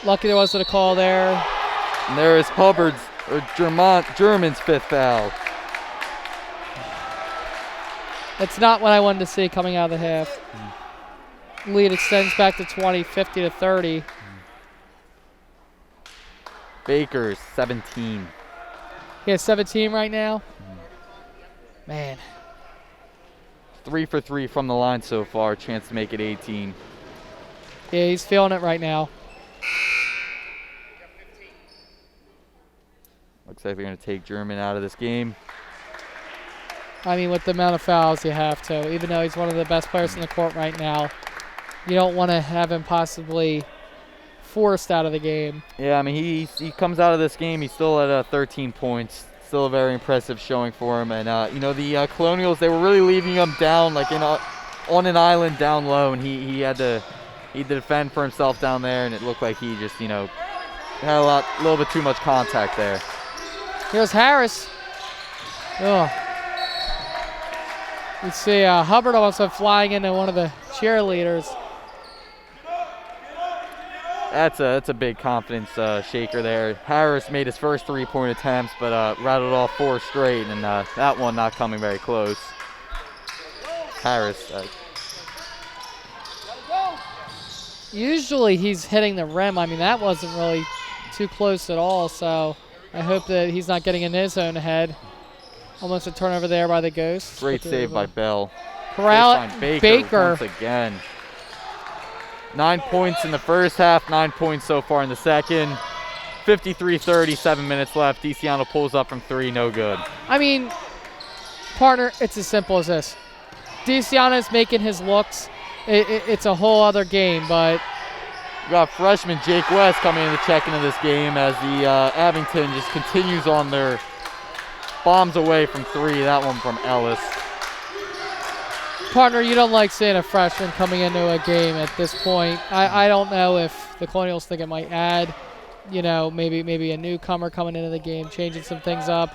Lucky there wasn't a call there. And there is Hubbard's, or German's 5th foul. That's not what I wanted to see coming out of the half. Lead extends back to 20, 50 to 30. Baker's 17. He has 17 right now. Man. 3 for 3 from the line so far. Chance to make it 18. Yeah, he's feeling it right now. Looks like they're going to take German out of this game. I mean, with the amount of fouls you have to, even though he's one of the best players in the court right now, you don't want to have him possibly forced out of the game. Yeah, I mean, he comes out of this game, he's still at 13 points. Still a very impressive showing for him. And, you know, the Colonials, they were really leaving him down, like on an island down low, and he had to defend for himself down there, and it looked like he just, you know, had a little bit too much contact there. Here's Harris. Oh. You see Hubbard also flying into one of the cheerleaders. That's a big confidence shaker there. Harris made his first 3-point attempts, but rattled off 4 straight, and that one not coming very close. Harris. Usually he's hitting the rim. I mean, that wasn't really too close at all, so I hope that he's not getting in his own head. Almost a turnover there by the Ghosts. Great save by Bell. Corral Baker. Once again. 9 points in the first half, 9 points so far in the second. 53-30, 7 minutes left. DeCiano pulls up from 3, no good. I mean, partner, it's as simple as this. DeCiano's making his looks. It's a whole other game, but we got freshman Jake West coming in to check into this game as the Abington just continues on their bombs away from 3. That one from Ellis. Partner, you don't like seeing a freshman coming into a game at this point. I don't know if the Colonials think it might add, you know, maybe a newcomer coming into the game, changing some things up.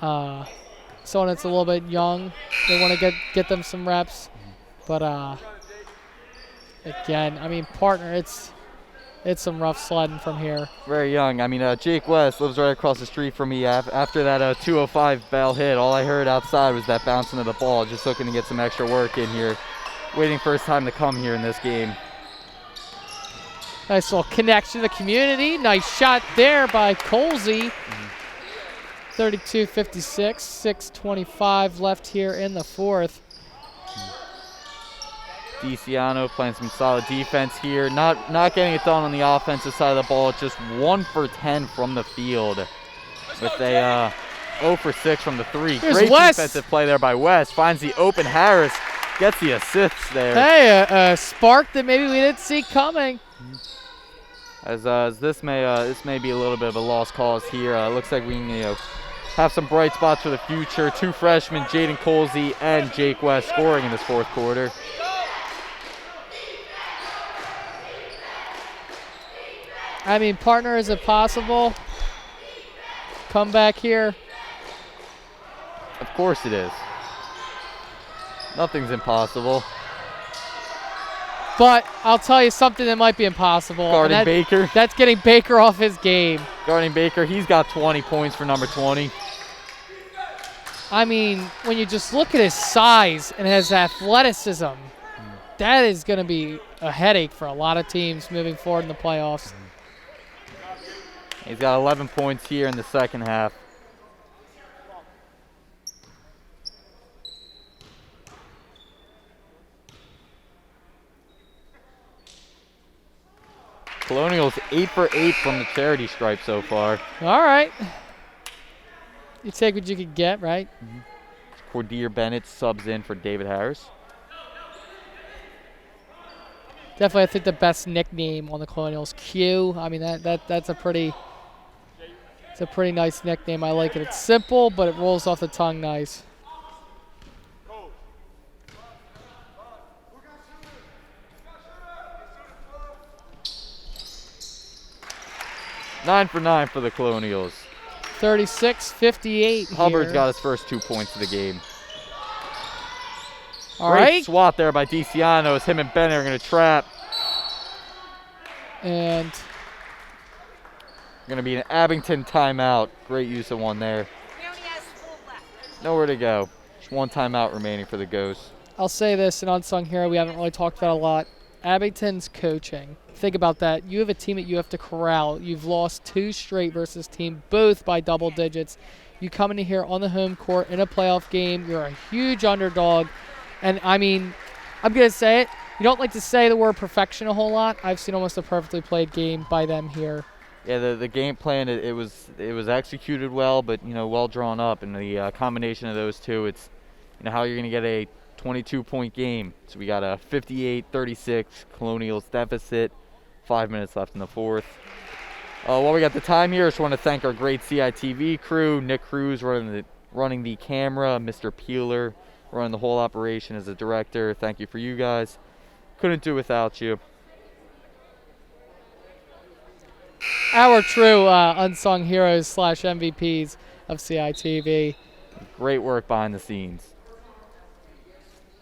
Someone that's a little bit young, they want to get them some reps. But again, I mean, partner, it's some rough sledding from here. Very young. I mean, Jake West lives right across the street from me. After that 205 Bell hit, all I heard outside was that bouncing of the ball, just looking to get some extra work in here, waiting for his time to come here in this game. Nice little connection to the community. Nice shot there by Colsey. 32-56, 6:25 left here in the fourth. DeCiano playing some solid defense here. Not getting it done on the offensive side of the ball. Just 1 for 10 from the field with a 0 for 6 from the 3. Here's Great West. defensive play there by West. Finds the open Harris. Gets the assist there. Hey, a spark that maybe we didn't see coming. As this may be a little bit of a lost cause here. Looks like we can have some bright spots for the future. 2 freshmen, Jaden Colsey and Jake West, scoring in this fourth quarter. I mean, partner, is it possible? Come back here. Of course it is. Nothing's impossible. But I'll tell you something that might be impossible. Guarding Baker. That's getting Baker off his game. Guarding Baker, he's got 20 points for number 20. I mean, when you just look at his size and his athleticism, that is going to be a headache for a lot of teams moving forward in the playoffs. He's got 11 points here in the second half. Colonials 8 for 8 from the charity stripe so far. All right. You take what you could get, right? Cordeer Bennett subs in for David Harris. Definitely, I think the best nickname on the Colonials, Q. I mean, that's a pretty nice nickname. I like it. It's simple, but it rolls off the tongue nice. 9 for 9 for the Colonials. 36-58 Hubbard's here. got his first 2 points of the game. All Great right. swat there by DeCiano as him and Bennett are going to trap. And Going to be an Abington timeout. Great use of one there. Nowhere to go. Just one timeout remaining for the Ghosts. I'll say this, an unsung hero we haven't really talked about a lot. Abington's coaching. Think about that. You have a team that you have to corral. You've lost 2 straight versus team, both by double digits. You come into here on the home court in a playoff game. You're a huge underdog. And, I mean, I'm going to say it. You don't like to say the word perfection a whole lot. I've seen almost a perfectly played game by them here. Yeah, the game plan, it was executed well, but, well drawn up. And the combination of those two, it's, how you're going to get a 22-point game. So we got a 58-36 Colonials deficit. 5 minutes left in the fourth. While we got the time here, I just want to thank our great CITV crew. Nick Cruz running the camera, Mr. Peeler running the whole operation as a director. Thank you for you guys. Couldn't do without you. Our true unsung heroes / MVPs of CITV. Great work behind the scenes.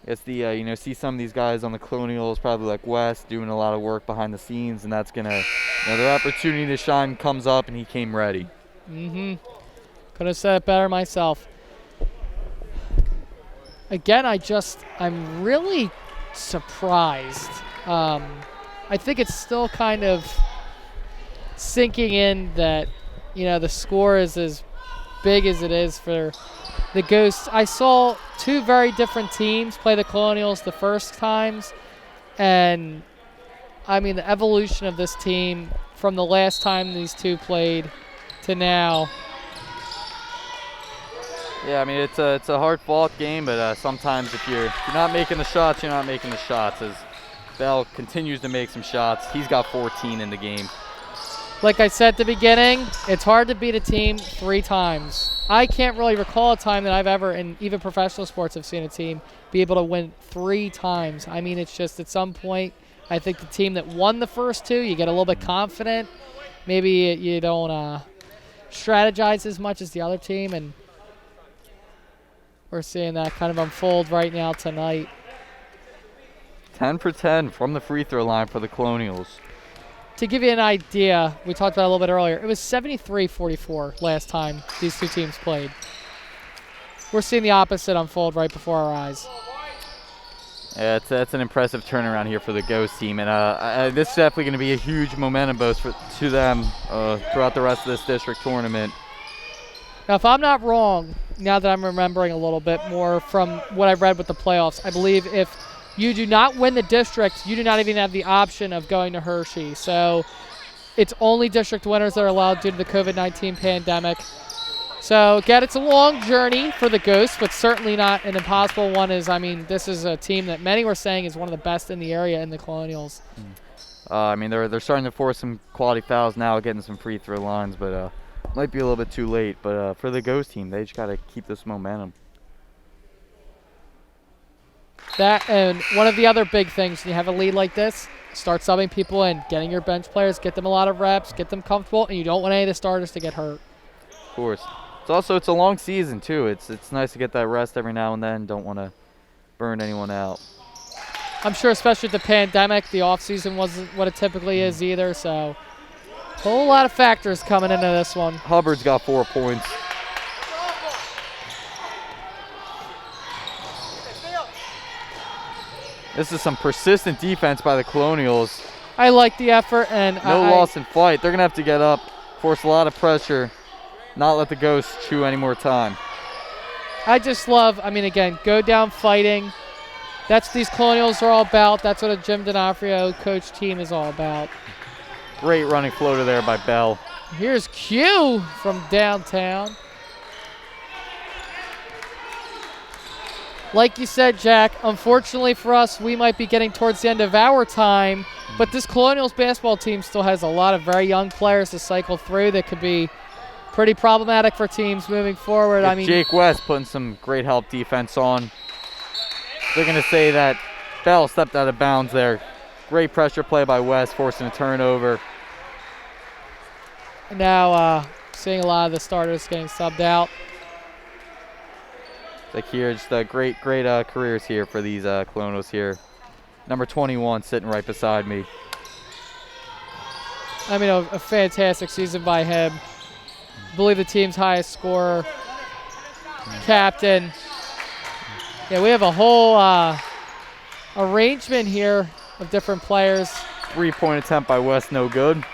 It's the, see some of these guys on the Colonials, probably like Wes, doing a lot of work behind the scenes, and that's going to, their opportunity to shine comes up, and he came ready. Couldn't have said it better myself. Again, I'm really surprised. I think it's still kind of sinking in that, the score is as big as it is for the Ghosts. I saw 2 very different teams play the Colonials the first times, and I mean the evolution of this team from the last time these two played to now. Yeah, I mean it's a hard-fought game, but sometimes if you're not making the shots, you're not making the shots. As Bell continues to make some shots, he's got 14 in the game. Like I said at the beginning, it's hard to beat a team 3 times. I can't really recall a time that I've ever, in even professional sports, have seen a team be able to win 3 times. I mean, it's just at some point, I think the team that won the first 2, you get a little bit confident. Maybe you don't strategize as much as the other team, and we're seeing that kind of unfold right now tonight. 10 for 10 from the free throw line for the Colonials. To give you an idea, we talked about it a little bit earlier, it was 73-44 last time these 2 teams played. We're seeing the opposite unfold right before our eyes. Yeah, that's an impressive turnaround here for the Ghost team, and this is definitely going to be a huge momentum boost to them throughout the rest of this district tournament. Now, if I'm not wrong, now that I'm remembering a little bit more from what I've read with the playoffs, I believe if you do not win the district, you do not even have the option of going to Hershey. So it's only district winners that are allowed due to the COVID-19 pandemic. So, again, it's a long journey for the Ghosts, but certainly not an impossible one. This is a team that many were saying is one of the best in the area in the Colonials. They're starting to force some quality fouls now, getting some free throw lines, but might be a little bit too late. But for the Ghost team, they just got to keep this momentum. That, and one of the other big things when you have a lead like this, start subbing people in, getting your bench players, get them a lot of reps, get them comfortable, and you don't want any of the starters to get hurt. Of course. It's a long season too. It's nice to get that rest every now and then. Don't want to burn anyone out. I'm sure, especially with the pandemic, the off season wasn't what it typically is either. So, a whole lot of factors coming into this one. Hubbard's got 4 points. This is some persistent defense by the Colonials. I like the effort, and no loss in flight. They're gonna have to get up, force a lot of pressure. Not let the Ghosts chew any more time. I just love, again, go down fighting. That's what these Colonials are all about. That's what a Jim D'Onofrio coach team is all about. Great running floater there by Bell. Here's Q from downtown. Like you said, Jack, unfortunately for us, we might be getting towards the end of our time, but this Colonials basketball team still has a lot of very young players to cycle through that could be pretty problematic for teams moving forward. Jake West putting some great help defense on. They're going to say that Bell stepped out of bounds there. Great pressure play by West, forcing a turnover. Now seeing a lot of the starters getting subbed out. Like here, just great careers here for these Colonials here. Number 21 sitting right beside me. I mean, a fantastic season by him. I believe the team's highest scorer, captain. Yeah, we have a whole arrangement here of different players. 3-point attempt by West, no good.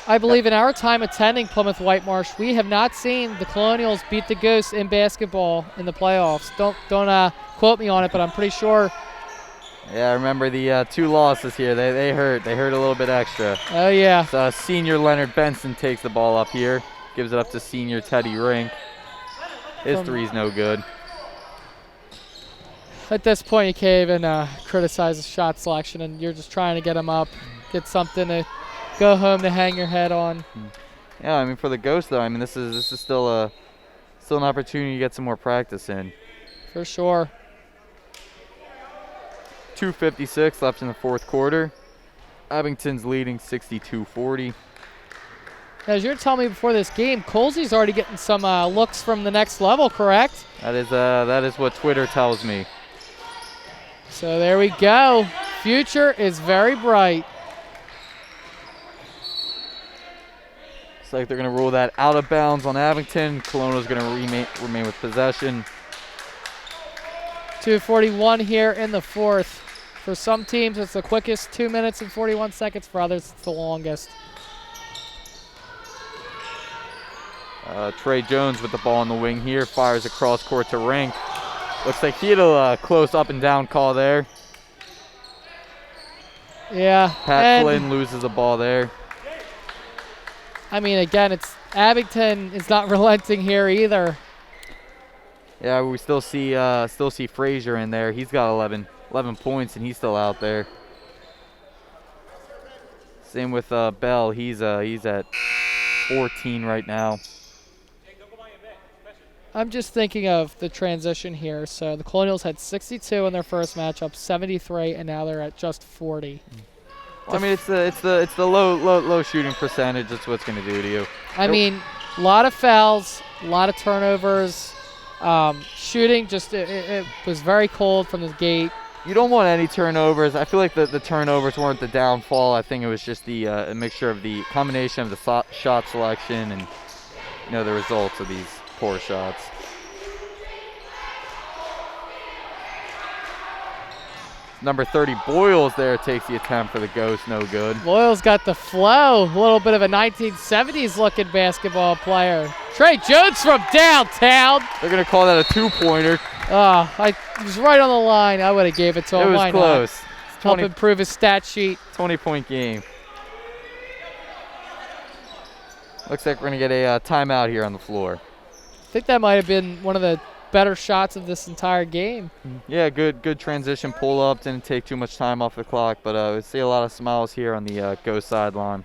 I believe in our time attending Plymouth Whitemarsh, we have not seen the Colonials beat the Ghosts in basketball in the playoffs. Don't quote me on it, but I'm pretty sure. Yeah, I remember the 2 losses here. They hurt. They hurt a little bit extra. Oh, yeah. So senior Leonard Benson takes the ball up here. Gives it up to senior Teddy Rink. His three's no good. At this point, you can't even criticize the shot selection, and you're just trying to get him up, get something to go home to hang your head on. Yeah, I mean, for the Ghosts, though, I mean, this is still an opportunity to get some more practice in. For sure. 2:56 left in the fourth quarter. Abington's leading 62-40. As you're telling me before this game, Colsey's already getting some looks from the next level, correct? That is what Twitter tells me. So there we go. Future is very bright. Looks like they're going to rule that out of bounds on Abington. Colonial's going to remain with possession. 2:41 here in the fourth. For some teams, it's the quickest 2 minutes and 41 seconds. For others, it's the longest. Trey Jones with the ball on the wing here. Fires across court to Rink. Looks like he had a close up and down call there. Yeah. Pat Flynn loses the ball there. I mean, again, it's Abington is not relenting here either. Yeah, we still see Frazier in there. He's got 11 points, and he's still out there. Same with Bell. He's at 14 right now. I'm just thinking of the transition here. So the Colonials had 62 in their first matchup, 73, and now they're at just 40. Well, I mean, it's the low shooting percentage. That's what's going to do to you. I mean, a lot of fouls, a lot of turnovers. Shooting just it was very cold from the gate. You don't want any turnovers. I feel like the turnovers weren't the downfall. I think it was just the a mixture of the combination of the shot selection and the results of these poor shots. Number 30 Boyles there takes the attempt for the Ghosts, no good. Boyles got the flow, a little bit of a 1970s looking basketball player. Trey Jones from downtown. They're gonna call that a 2-pointer. I was right on the line. I would have gave it to him. It was Why close. not? Help improve his stat sheet. 20-point game. Looks like we're gonna get a timeout here on the floor. I think that might have been one of the better shots of this entire game. Yeah, good transition pull up. Didn't take too much time off the clock, but we see a lot of smiles here on the Ghost sideline.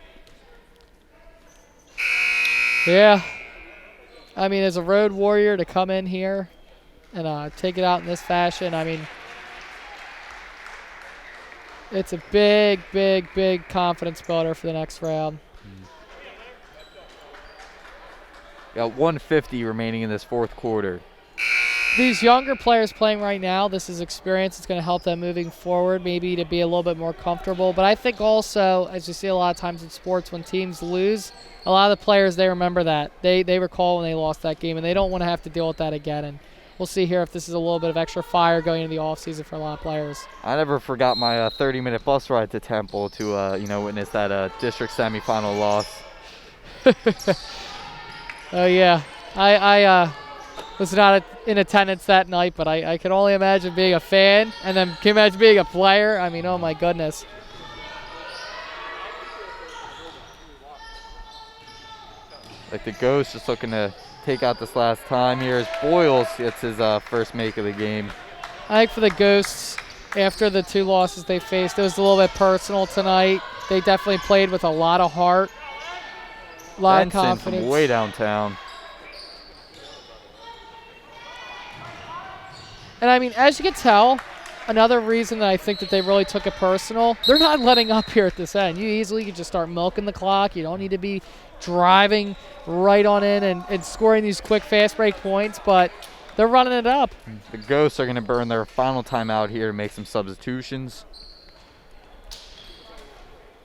Yeah. I mean, as a road warrior to come in here and take it out in this fashion, I mean, it's a big confidence builder for the next round. Got 1:50 remaining in this fourth quarter. These younger players playing right now, this is experience. It's going to help them moving forward, maybe to be a little bit more comfortable. But I think also, as you see a lot of times in sports, when teams lose, a lot of the players, they remember that. They recall when they lost that game, and they don't want to have to deal with that again. And we'll see here if this is a little bit of extra fire going into the offseason for a lot of players. I never forgot my 30-minute bus ride to Temple to witness that district semifinal loss. Oh, yeah. I was not in attendance that night, but I can only imagine being a fan, and then can you imagine being a player? I mean, oh my goodness. Like the Ghost just looking to take out this last time here as Boyles gets his first make of the game. I think for the Ghosts, after the 2 losses they faced, it was a little bit personal tonight. They definitely played with a lot of heart, a lot of confidence. From way downtown. And I mean, as you can tell, another reason that I think that they really took it personal. They're not letting up here at this end. You easily could just start milking the clock. You don't need to be driving right on in and scoring these quick fast break points, but they're running it up. The Ghosts are going to burn their final timeout here to make some substitutions.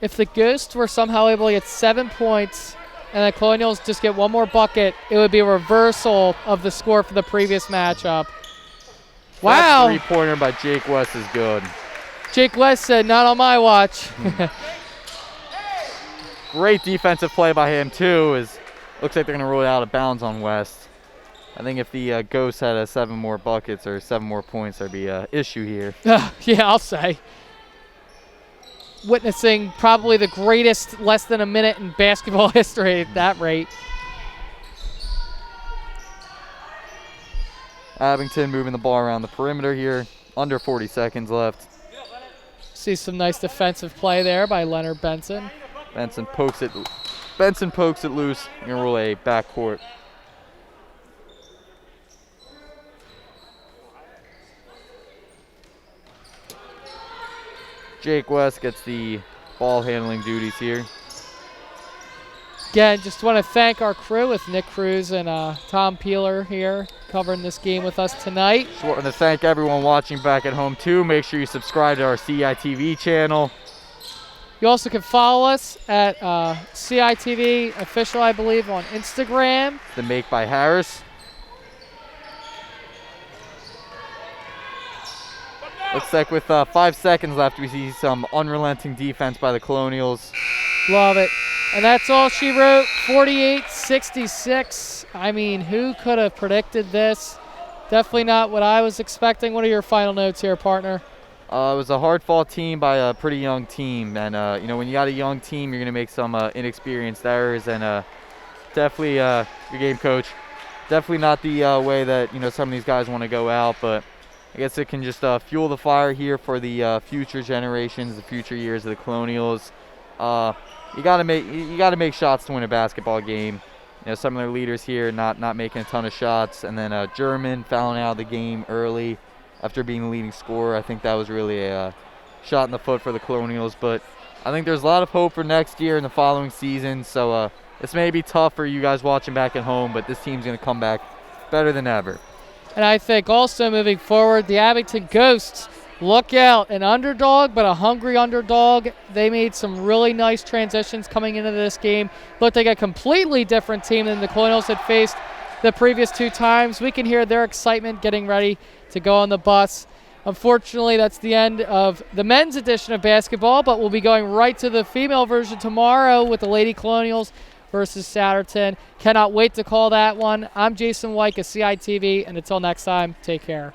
If the Ghosts were somehow able to get 7 points and the Colonials just get one more bucket, it would be a reversal of the score from the previous matchup. Wow. That three-pointer by Jake West is good. Jake West said, not on my watch. Great defensive play by him, too. Looks like they're going to roll it out of bounds on West. I think if the Ghosts had 7 more buckets or 7 more points, there'd be an issue here. Yeah, I'll say. Witnessing probably the greatest less than a minute in basketball history at that rate. Abington moving the ball around the perimeter here. Under 40 seconds left. See some nice defensive play there by Leonard Benson. Benson pokes it loose. You're going to roll a backcourt. Jake West gets the ball handling duties here. Again, just want to thank our crew with Nick Cruz and Tom Peeler here covering this game with us tonight. Just want to thank everyone watching back at home too. Make sure you subscribe to our CITV channel. You also can follow us at CITV official, I believe, on Instagram. The make by Harris. Looks like with 5 seconds left, we see some unrelenting defense by the Colonials. Love it. And that's all she wrote, 48-66. I mean, who could have predicted this? Definitely not what I was expecting. What are your final notes here, partner? It was a hard-fought team by a pretty young team. And, when you got a young team, you're going to make some inexperienced errors. And definitely, your game coach, definitely not the way that, some of these guys want to go out. But I guess it can just fuel the fire here for the future generations, the future years of the Colonials. You gotta make shots to win a basketball game. Some of their leaders here not making a ton of shots, and then German fouling out of the game early after being the leading scorer. I think that was really a shot in the foot for the Colonials, but I think there's a lot of hope for next year and the following season. So this may be tough for you guys watching back at home, but this team's gonna come back better than ever. And I think also moving forward, the Abington Ghosts, look out, an underdog, but a hungry underdog. They made some really nice transitions coming into this game. Looked like a completely different team than the Colonials had faced the previous 2 times. We can hear their excitement getting ready to go on the bus. Unfortunately, that's the end of the men's edition of basketball, but we'll be going right to the female version tomorrow with the Lady Colonials versus Satterton. Cannot wait to call that one. I'm Jason Wyke of CITV, and until next time, take care.